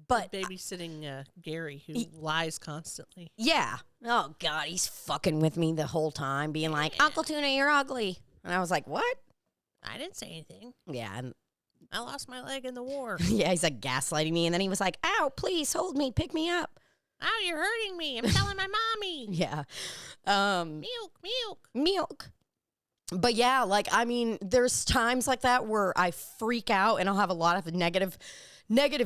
But babysitting Gary, who lies constantly. Yeah. Oh, God, he's fucking with me the whole time, being like, Uncle Tuna, you're ugly. And I was like, what? I didn't say anything. Yeah. And I lost my leg in the war. Yeah, he's like gaslighting me. And then he was like, ow, please hold me, pick me up. Ow, you're hurting me. I'm telling my mommy. Yeah. Milk. But yeah, like, I mean, there's times like that where I freak out and I'll have a lot of negative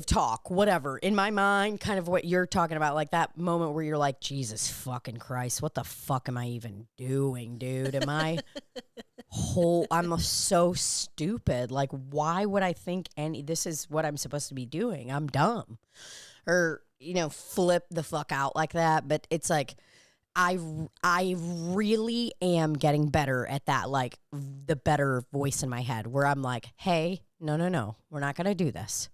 talk, whatever, in my mind, kind of what you're talking about, like that moment where you're like, Jesus fucking Christ, what the fuck am I even doing, dude? I'm so stupid. Like, why would I think this is what I'm supposed to be doing? I'm dumb. Or, flip the fuck out like that. But it's like, I really am getting better at that, like the better voice in my head where I'm like, hey, no, we're not going to do this.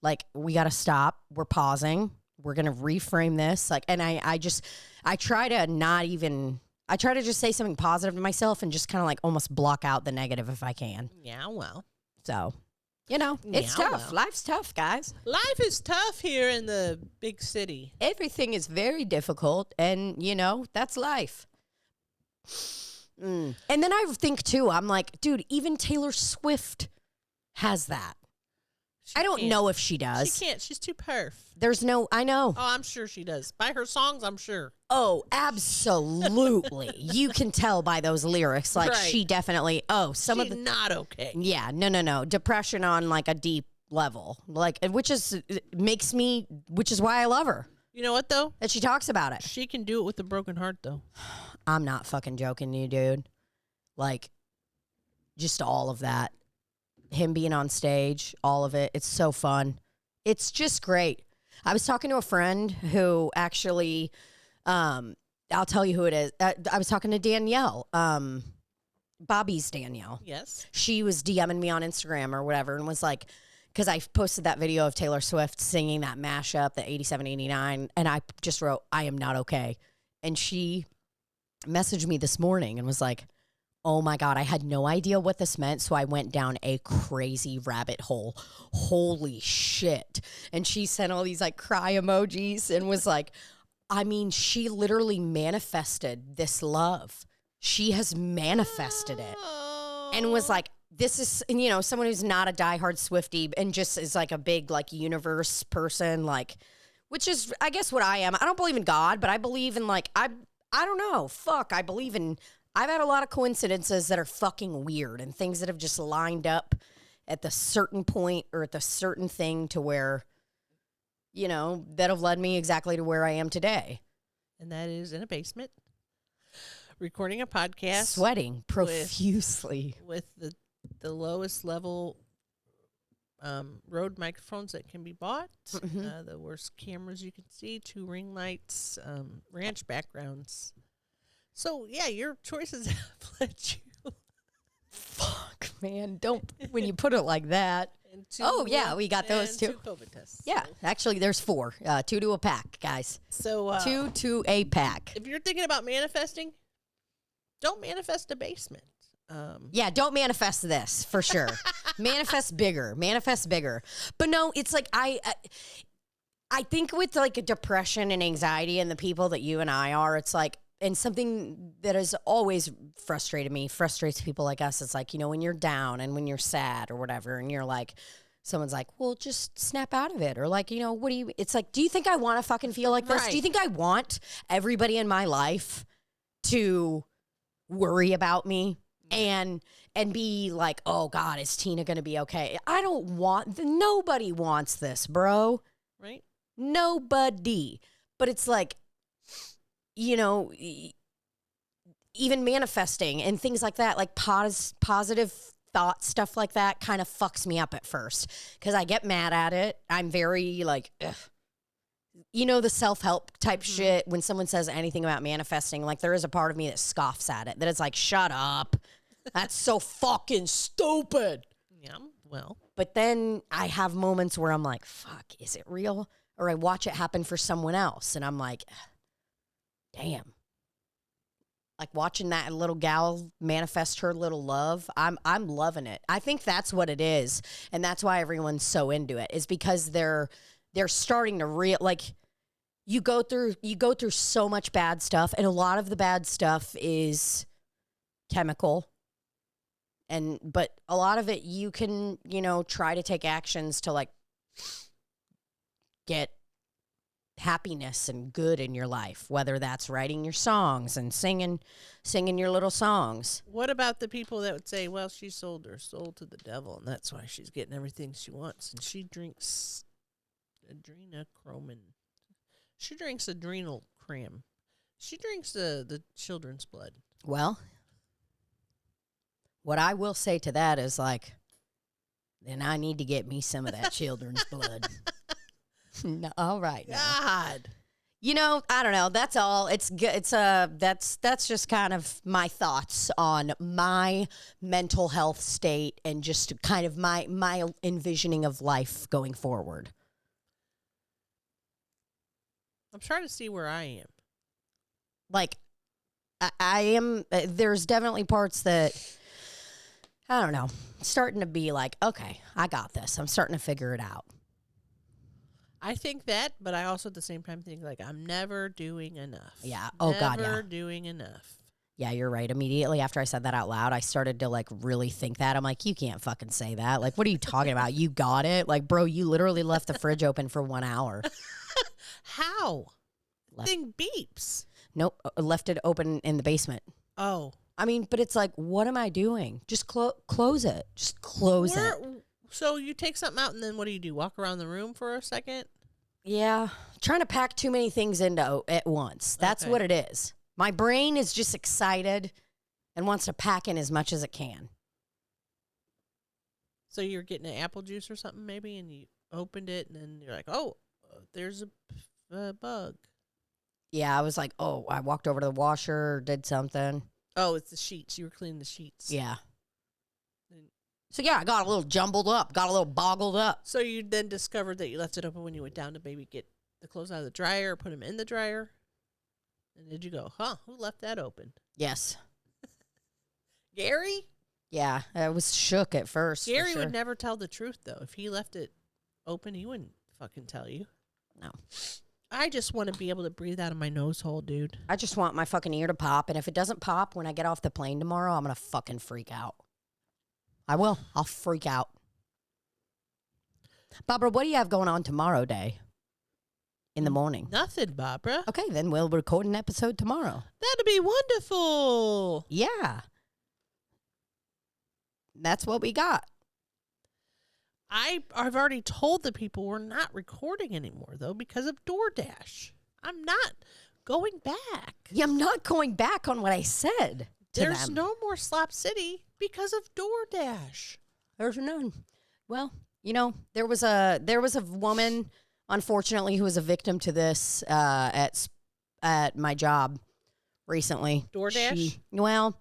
Like, we got to stop. We're pausing. We're going to reframe this. Like, and I try to just say something positive to myself and just kind of like almost block out the negative if I can. Yeah, well. So, it's tough. Well. Life's tough, guys. Life is tough here in the big city. Everything is very difficult, and, that's life. And then I think, too, I'm like, dude, even Taylor Swift has that. I don't know if she does. She can't. She's too perf. There's no, I know. Oh, I'm sure she does. By her songs, I'm sure. Oh, absolutely. You can tell by those lyrics. Like, she definitely, She's not okay. Yeah, no. Depression on, like, a deep level. Like, which is why I love her. You know what, though? That she talks about it. She can do it with a broken heart, though. I'm not fucking joking you, dude. Like, just all of that. Him being on stage, all of it. It's so fun. It's just great. I was talking to a friend who actually, I'll tell you who it is. I was talking to Danielle, Bobby's Danielle. Yes. She was DMing me on Instagram or whatever and was like, because I posted that video of Taylor Swift singing that mashup, the 87, 89, and I just wrote, I am not okay. And she messaged me this morning and was like, oh my God, I had no idea what this meant, so I went down a crazy rabbit hole. Holy shit. And she sent all these like cry emojis and was like, I mean, she literally manifested this love. She has manifested it. And was like, this is, you know, someone who's not a diehard Swiftie and just is like a big like universe person, like, which is, I guess, what I am. I don't believe in God, but I believe in like, I don't know. Fuck, I believe in, I've had a lot of coincidences that are fucking weird and things that have just lined up at the certain point or at the certain thing to where, you know, that have led me exactly to where I am today. And that is in a basement, recording a podcast. Sweating profusely. With the lowest level Rode microphones that can be bought. Mm-hmm. The worst cameras you can see, 2 ring lights, ranch backgrounds. So, yeah, your choices have led you. Fuck, man. Don't, when you put it like that. Oh, yeah, we got those too. 2 COVID tests. Yeah, so. Actually, there's 4. 2 to a pack, guys. So 2 to a pack. If you're thinking about manifesting, don't manifest a basement. Yeah, don't manifest this, for sure. Manifest bigger. But no, it's like I think with like a depression and anxiety and the people that you and I are, it's like, and something that has always frustrates people like us. It's like, you know, when you're down and when you're sad or whatever, and you're like, someone's like, well, just snap out of it. Or like, you know, it's like, do you think I want to fucking feel like this? Right. Do you think I want everybody in my life to worry about me and be like, oh God, is Tina going to be okay? Nobody wants this, bro. Right. Nobody. But it's like, you know, even manifesting and things like that, like positive thought stuff like that kind of fucks me up at first because I get mad at it. I'm very like, ugh. You know, the self-help type shit when someone says anything about manifesting, like there is a part of me that scoffs at it, that it's like, shut up. That's so fucking stupid. Yeah, well. But then I have moments where I'm like, fuck, is it real? Or I watch it happen for someone else and I'm like, damn. Like watching that little gal manifest her little love, I'm loving it. I think that's what it is, and that's why everyone's so into it. Is because they're starting to like you go through so much bad stuff, and a lot of the bad stuff is chemical, but a lot of it you can, you know, try to take actions to like get happiness and good in your life, whether that's writing your songs and singing your little songs. What about the people that would say, well, she sold her soul to the devil and that's why she's getting everything she wants, and she drinks adrenochrome. She drinks adrenal cram. She drinks the children's blood. Well, what I will say to that is like, then I need to get me some of that children's blood. No, all right. God. You know, I don't know. That's all. It's good. That's just kind of my thoughts on my mental health state and just kind of my envisioning of life going forward. I'm trying to see where I am. Like, I am. There's definitely parts that I don't know. Starting to be like, okay, I got this. I'm starting to figure it out. I think that, but I also at the same time think like I'm never doing enough. Yeah. Oh God. Yeah. Never doing enough. Yeah, you're right. Immediately after I said that out loud, I started to like really think that. I'm like, you can't fucking say that. Like, what are you talking about? You got it? Like, bro, you literally left the fridge open for 1 hour. How? Thing beeps. Nope, left it open in the basement. Oh. I mean, but it's like, what am I doing? Just close it. Just close it. So you take something out and then what do? Walk around the room for a second? Yeah, trying to pack too many things into at once. That's what it is. My brain is just excited and wants to pack in as much as it can. So you're getting an apple juice or something maybe, and you opened it, and then you're like, oh, there's a bug. Yeah, I was like, oh, I walked over to the washer, did something. Oh, it's the sheets. You were cleaning the sheets. Yeah. So, yeah, I got a little jumbled up, got a little boggled up. So you then discovered that you left it open when you went down to maybe get the clothes out of the dryer or put them in the dryer? And did you go, who left that open? Yes. Gary? Yeah, I was shook at first. Gary would never tell the truth, though. If he left it open, he wouldn't fucking tell you. No. I just want to be able to breathe out of my nose hole, dude. I just want my fucking ear to pop, and if it doesn't pop when I get off the plane tomorrow, I'm going to fucking freak out. I will. I'll freak out. Barbara, what do you have going on tomorrow day? In the morning? Nothing, Barbara. Okay, then we'll record an episode tomorrow. That'd be wonderful. Yeah. That's what we got. I've already told the people we're not recording anymore, though, because of DoorDash. I'm not going back. Yeah, I'm not going back on what I said to There's them. no more Slop City because of DoorDash. There's none. Well, you know, there was a woman, unfortunately, who was a victim to this at my job recently. DoorDash?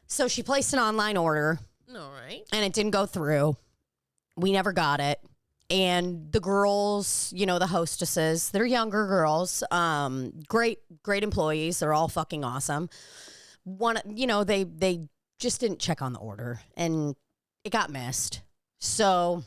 So she placed an online order. All right. And it didn't go through. We never got it. And the girls, you know, the hostesses, they're younger girls, great employees. They're all fucking awesome. They just didn't check on the order, and it got missed. So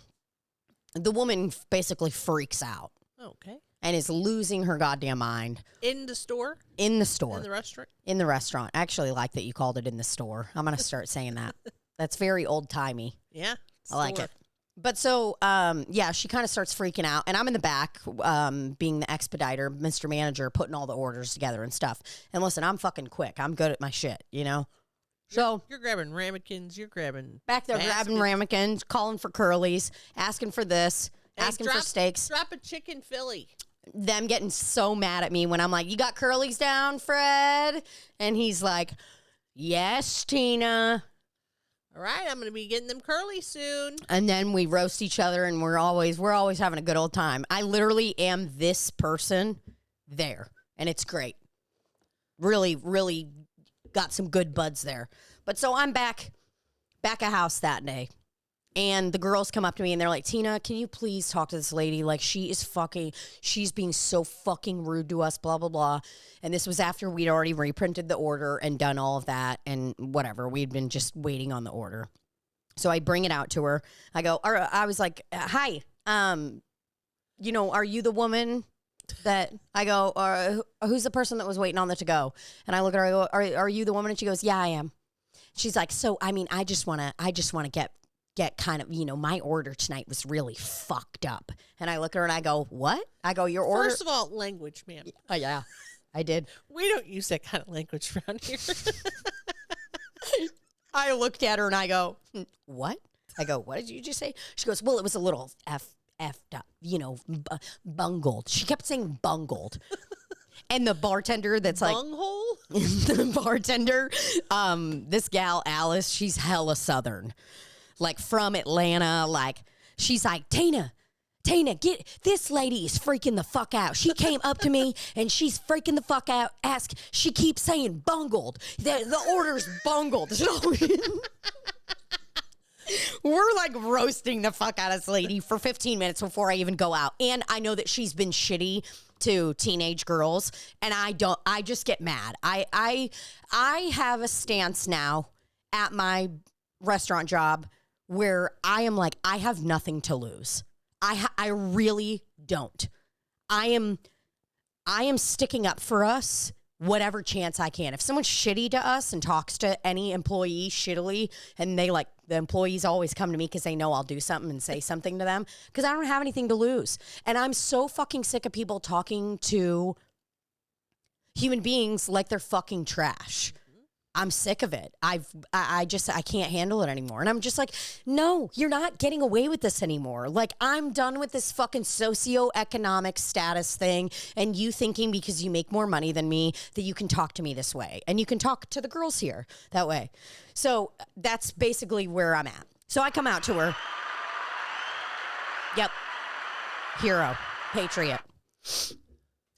the woman basically freaks out. Okay. And is losing her goddamn mind. In the store? In the store. In the restaurant? In the restaurant. I actually like that you called it in the store. I'm going to start saying that. That's very old-timey. Yeah. I like it. But so, she kind of starts freaking out. And I'm in the back, being the expediter, Mr. Manager, putting all the orders together and stuff. And listen, I'm fucking quick. I'm good at my shit, you know? You're grabbing ramekins. You're grabbing back there, baskets. grabbing ramekins, calling for curlies, asking for this, asking for steaks. Drop a chicken Philly. Them getting so mad at me when I'm like, you got curlies down, Fred? And he's like, yes, Tina. All right, I'm going to be getting them curly soon. And then we roast each other, and we're always having a good old time. I literally am this person there, and it's great. Really, really got some good buds there. But so I'm back at house that day. And the girls come up to me and they're like, Tina, can you please talk to this lady? Like, she's being so fucking rude to us, blah, blah, blah. And this was after we'd already reprinted the order and done all of that and whatever. We'd been just waiting on the order. So I bring it out to her. I was like, hi, are you the woman that I go, who's the person that was waiting on the to-go? And I look at her, I go, are you the woman? And she goes, yeah, I am. She's like, so, I mean, I just want to get kind of, my order tonight was really fucked up. And I look at her and I go, what? I go, your order? First of all, language, ma'am. Oh, yeah, I did. We don't use that kind of language around here. I looked at her and I go, what? I go, what did you just say? She goes, well, it was a little effed up, bungled. She kept saying bungled. And the bartender that's Bunghole? The bartender, this gal, Alice, she's hella Southern. Like from Atlanta, she's like, Tina, get this lady is freaking the fuck out. She came up to me and she's freaking the fuck out. She keeps saying bungled. The order's bungled. We're like roasting the fuck out of this lady for 15 minutes before I even go out. And I know that she's been shitty to teenage girls, and I just get mad. I have a stance now at my restaurant job where I am like, I have nothing to lose. I really don't. I am sticking up for us whatever chance I can. If someone's shitty to us and talks to any employee shittily, and they like, the employees always come to me because they know I'll do something and say something to them because I don't have anything to lose. And I'm so fucking sick of people talking to human beings like they're fucking trash. I'm sick of it. I can't handle it anymore. And I'm just like, no, you're not getting away with this anymore. Like, I'm done with this fucking socioeconomic status thing and you thinking because you make more money than me that you can talk to me this way. And you can talk to the girls here that way. So that's basically where I'm at. So I come out to her. Yep. Hero. Patriot.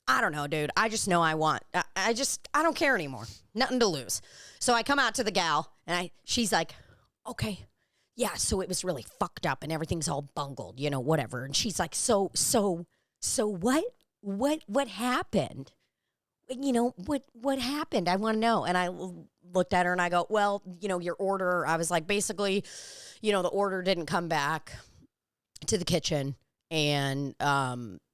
I don't know, dude. I just know I don't care anymore. Nothing to lose. So I come out to the gal and she's like, okay, yeah, so it was really fucked up and everything's all bungled, you know, whatever. And she's like, so what happened? You know, what happened? I want to know. And I looked at her and I go, well, you know, your order, I was like, basically, you know, the order didn't come back to the kitchen. And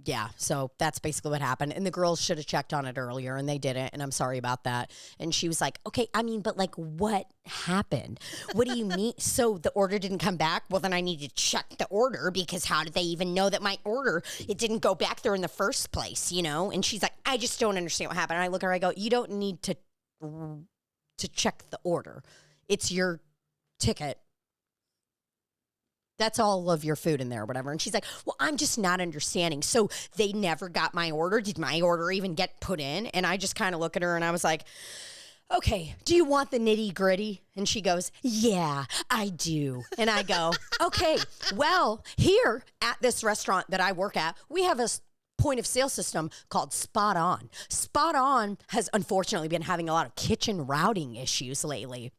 yeah, so that's basically what happened. And the girls should have checked on it earlier and they didn't. And I'm sorry about that. And she was like, okay, I mean, but like what happened? What do you mean? So the order didn't come back? Well, then I need to check the order because how did they even know that my order, it didn't go back there in the first place, you know? And she's like, I just don't understand what happened. And I look at her, I go, you don't need to check the order. It's your ticket. That's all of your food in there or whatever. And she's like, well, I'm just not understanding. So they never got my order. Did my order even get put in? And I just kind of look at her and I was like, okay, do you want the nitty gritty? And she goes, yeah, I do. And I go, okay, well, here at this restaurant that I work at, we have a point of sale system called Spot On. Spot On has unfortunately been having a lot of kitchen routing issues lately.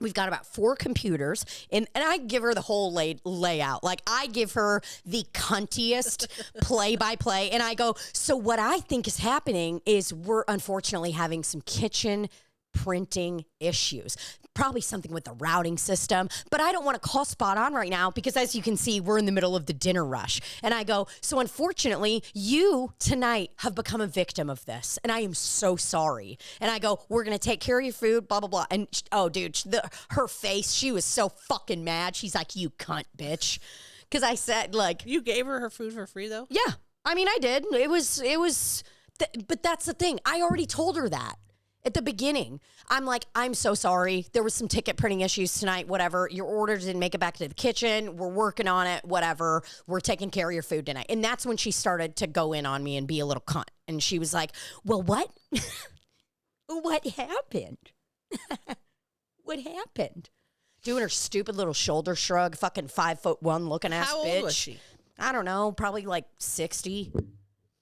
We've got about 4 computers, and I give her the whole layout. Like, I give her the cuntiest play-by-play, and I go, so what I think is happening is we're unfortunately having some kitchen printing issues. Probably something with the routing system, but I don't want to call Spot On right now because as you can see, we're in the middle of the dinner rush. And I go, so unfortunately, you tonight have become a victim of this. And I am so sorry. And I go, we're going to take care of your food, blah, blah, blah. And oh, dude, her face, she was so fucking mad. She's like, you cunt, bitch. Because I said, like. You gave her food for free, though? Yeah. I mean, I did. It was, but that's the thing. I already told her that. At the beginning, I'm like, I'm so sorry. There was some ticket printing issues tonight, whatever. Your order didn't make it back to the kitchen. We're working on it, whatever. We're taking care of your food tonight. And that's when she started to go in on me and be a little cunt. And she was like, well, what? What happened? What happened? Doing her stupid little shoulder shrug, fucking 5'1" looking ass bitch. How old was she? I don't know, probably like 60.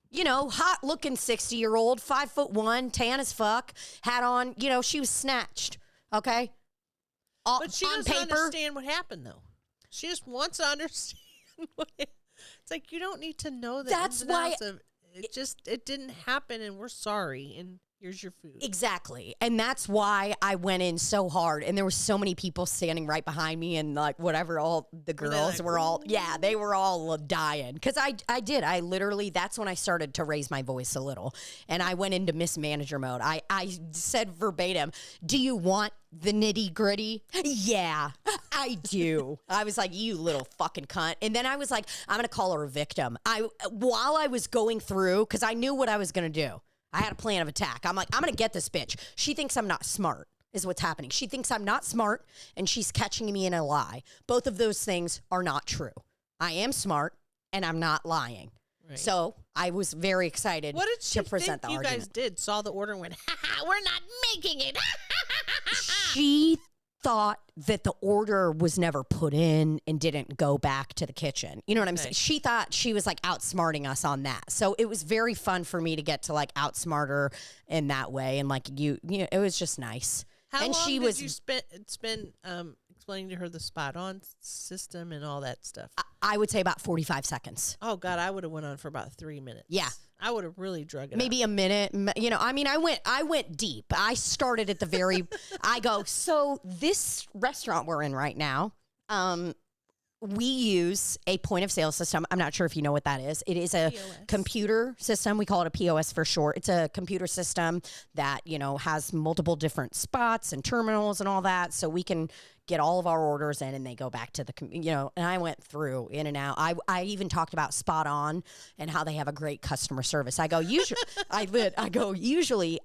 You know, hot looking 60-year-old, 5'1", tan as fuck, hat on. You know, she was snatched. Okay, but she doesn't understand what happened, though. She just wants to understand. It's like you don't need to know that. That's why it didn't happen, and we're sorry. And here's your food. Exactly. And that's why I went in so hard. And there were so many people standing right behind me and like whatever, all the girls were all, yeah, they were all dying. Because I did. I literally, that's when I started to raise my voice a little. And I went into mismanager mode. I said verbatim, do you want the nitty gritty? Yeah, I do. I was like, you little fucking cunt. And then I was like, I'm going to call her a victim. While I was going through, because I knew what I was going to do. I had a plan of attack. I'm like, I'm going to get this bitch. She thinks I'm not smart is what's happening. She thinks I'm not smart and she's catching me in a lie. Both of those things are not true. I am smart and I'm not lying. Right. So I was very excited to present the argument. What did you guys did? Saw the order and went, ha ha, we're not making it. She thought that the order was never put in and didn't go back to the kitchen. You know what I'm saying? She thought she was like outsmarting us on that. So it was very fun for me to get to like outsmart her in that way. And like you know, it was just nice. How long did you spend explaining to her the Spot On system and all that stuff? I would say about 45 seconds. Oh God, I would have went on for about 3 minutes. Yeah. I would have really drug it Maybe out. a minute. You know, I mean, I went deep. I started at the very, I go, so this restaurant we're in right now, we use a point of sale system. I'm not sure if you know what that is. It is a POS. computer system. We call it a POS for short. It's a computer system that, has multiple different spots and terminals and all that. So we can get all of our orders in and they go back to the, and I went through in and out. I even talked about Spot On and how they have a great customer service. I go, usually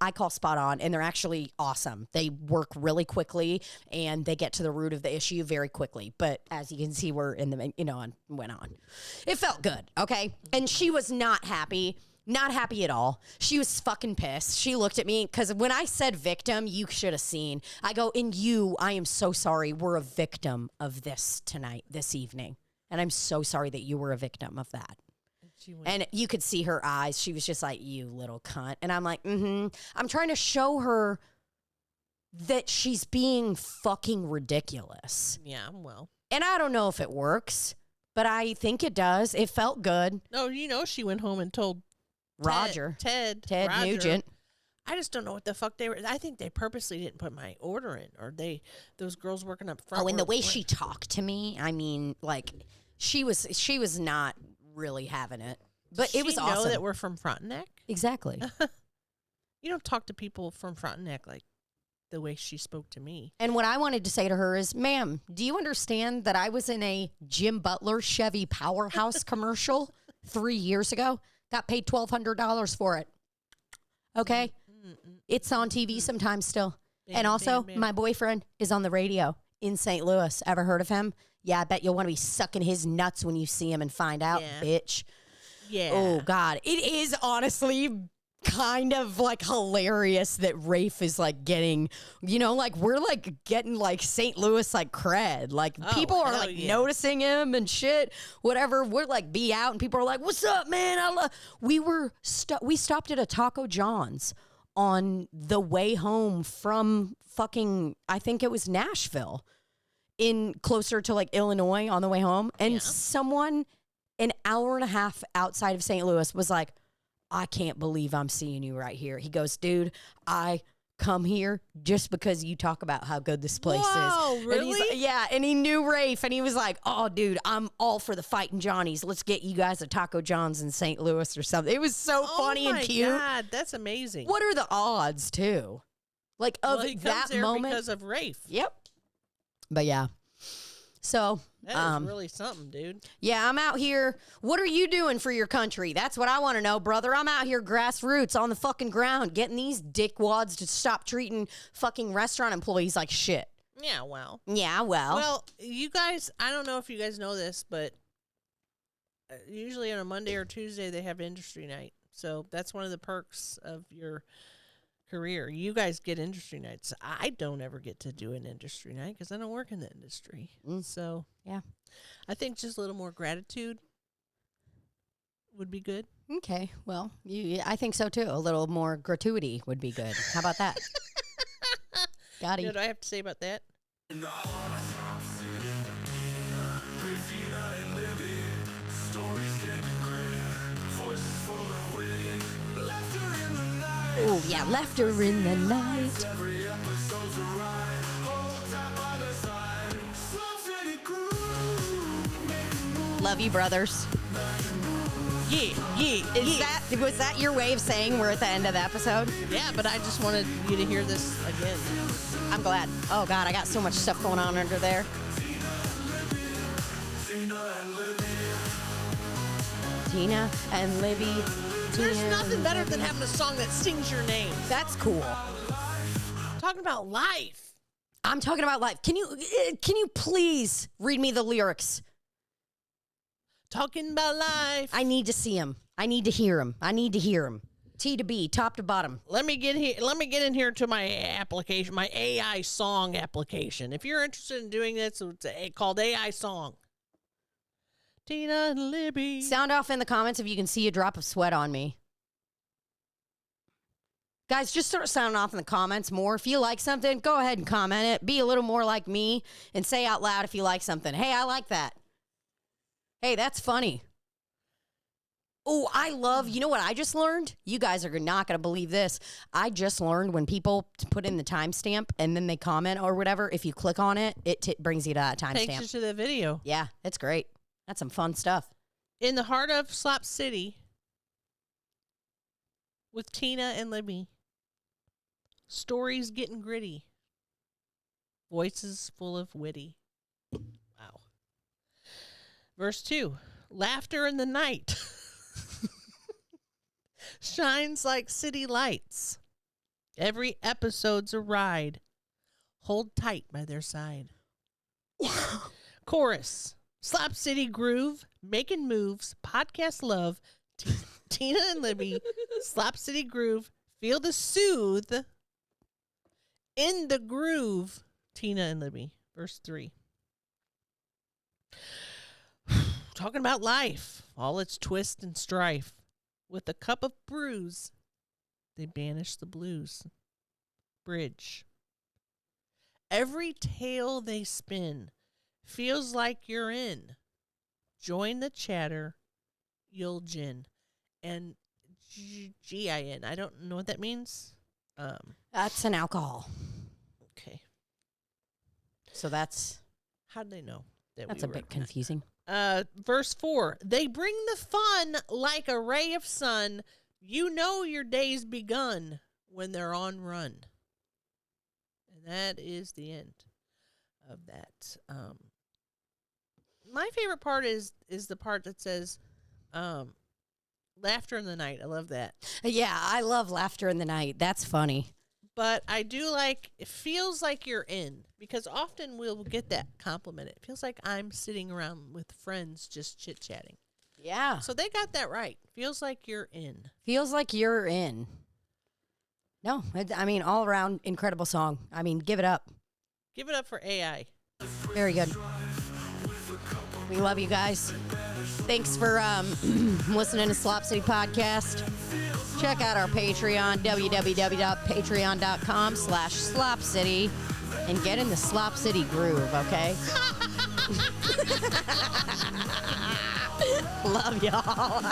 I call Spot On and they're actually awesome. They work really quickly and they get to the root of the issue very quickly. But as you can see, we're in the, and went on. It felt good. Okay. And she was not happy. Not happy at all. She was fucking pissed. She looked at me because when I said victim, you should have seen. I go, I am so sorry. We're a victim of this evening. And I'm so sorry that you were a victim of that. And you could see her eyes. She was just like, you little cunt. And I'm like, I'm trying to show her that she's being fucking ridiculous. Yeah, well. And I don't know if it works, but I think it does. It felt good. No, she went home and told Ted Roger, Nugent. I just don't know what the fuck they were. I think they purposely didn't put my order in, or those girls working up front. Oh, and the way she talked to me, I mean, like she was not really having it. But it was awesome. Know that we're from Frontenac? Exactly. You don't talk to people from Frontenac like the way she spoke to me. And what I wanted to say to her is, ma'am, do you understand that I was in a Jim Butler Chevy Powerhouse commercial 3 years ago? Got paid $1,200 for it. Okay? It's on TV sometimes still. And also, my boyfriend is on the radio in St. Louis. Ever heard of him? Yeah, I bet you'll want to be sucking his nuts when you see him and find out, bitch. Yeah. Oh, God. It is honestly kind of like hilarious that Rafe is like getting, like we're like getting like St. Louis like cred. Like people are like noticing him and shit, whatever. We're like be out and people are like, what's up, man? We stopped at a Taco John's on the way home from fucking, I think it was Nashville, in closer to like Illinois on the way home. And someone an hour and a half outside of St. Louis was like, I can't believe I'm seeing you right here. He goes, dude, I come here just because you talk about how good this place is. Really? And he knew Rafe, and he was like, oh, dude, I'm all for the Fightin' Johnnies. Let's get you guys a Taco John's in St. Louis or something. It was so funny and cute. Oh, my God, that's amazing. What are the odds, too? Like, of he that comes there moment? because of Rafe. Yep. But, yeah. So, that is really something, dude. Yeah, I'm out here. What are you doing for your country? That's what I want to know, brother. I'm out here grassroots on the fucking ground, getting these dickwads to stop treating fucking restaurant employees like shit. Yeah, well. Well, you guys, I don't know if you guys know this, but usually on a Monday or Tuesday they have industry night. So that's one of the perks of your career. You guys get industry nights. I don't ever get to do an industry night because I don't work in the industry. So yeah, I think just a little more gratitude would be good. Okay, well, I think so too. A little more gratuity would be good. How about that? Got it. What do I have to say about that? Oh, yeah, left her in the night. Love you, brothers. Was that your way of saying we're at the end of the episode? Yeah, but I just wanted you to hear this again. I'm glad. Oh, God, I got so much stuff going on under there. Tina and Libbie. There's nothing better than having a song that sings your name. That's cool. Talking about life. I'm talking about life. Can you please read me the lyrics? Talking about life. I need to see him. I need to hear him. T to B, top to bottom. Let me get in here to my application, my AI song application. If you're interested in doing this, it's called AI song. Tina and Libbie. Sound off in the comments if you can see a drop of sweat on me. Guys, just start sounding off in the comments more. If you like something, go ahead and comment it. Be a little more like me and say out loud if you like something. Hey, I like that. Hey, that's funny. Oh, I love, you know what I just learned? You guys are not going to believe this. I just learned when people put in the timestamp and then they comment or whatever, if you click on it, it brings you to that timestamp. Takes you to the video. Yeah, it's great. That's some fun stuff. In the heart of Slop City with Tina and Libbie. Stories getting gritty. Voices full of witty. Wow. Verse 2. Laughter in the night. Shines like city lights. Every episode's a ride. Hold tight by their side. Chorus. Slop City groove. Making moves. Podcast love. Tina and Libbie. Slop City groove. Feel the soothe. In the groove. Tina and Libbie. Verse 3. Talking about life. All its twist and strife. With a cup of brews, they banish the blues. Bridge. Every tale they spin feels like you're in. Join the chatter, you'll gin. And G-I-N. I don't know what that means. That's an alcohol. Okay. So that's... How do they know? That's a bit confusing. Verse 4. They bring the fun like a ray of sun. You know your day's begun when they're on run. And that is the end of that. My favorite part is the part that says laughter in the night. I love that. Yeah, I love laughter in the night. That's funny. But I do like, it feels like you're in, because often we'll get that compliment. It feels like I'm sitting around with friends just chit-chatting. Yeah. So they got that right. Feels like you're in. Feels like you're in. No, I mean, all around incredible song. I mean, give it up. Give it up for AI. Very good. We love you guys. Thanks for listening to Slop City Podcast. Check out our Patreon, www.patreon.com/Slop City, and get in the Slop City groove, okay? Love y'all.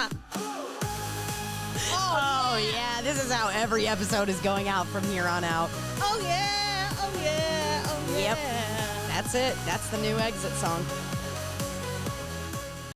Oh, yeah. This is how every episode is going out from here on out. Oh, yeah. Oh, yeah. Oh, yeah. Yep. That's it. That's the new exit song.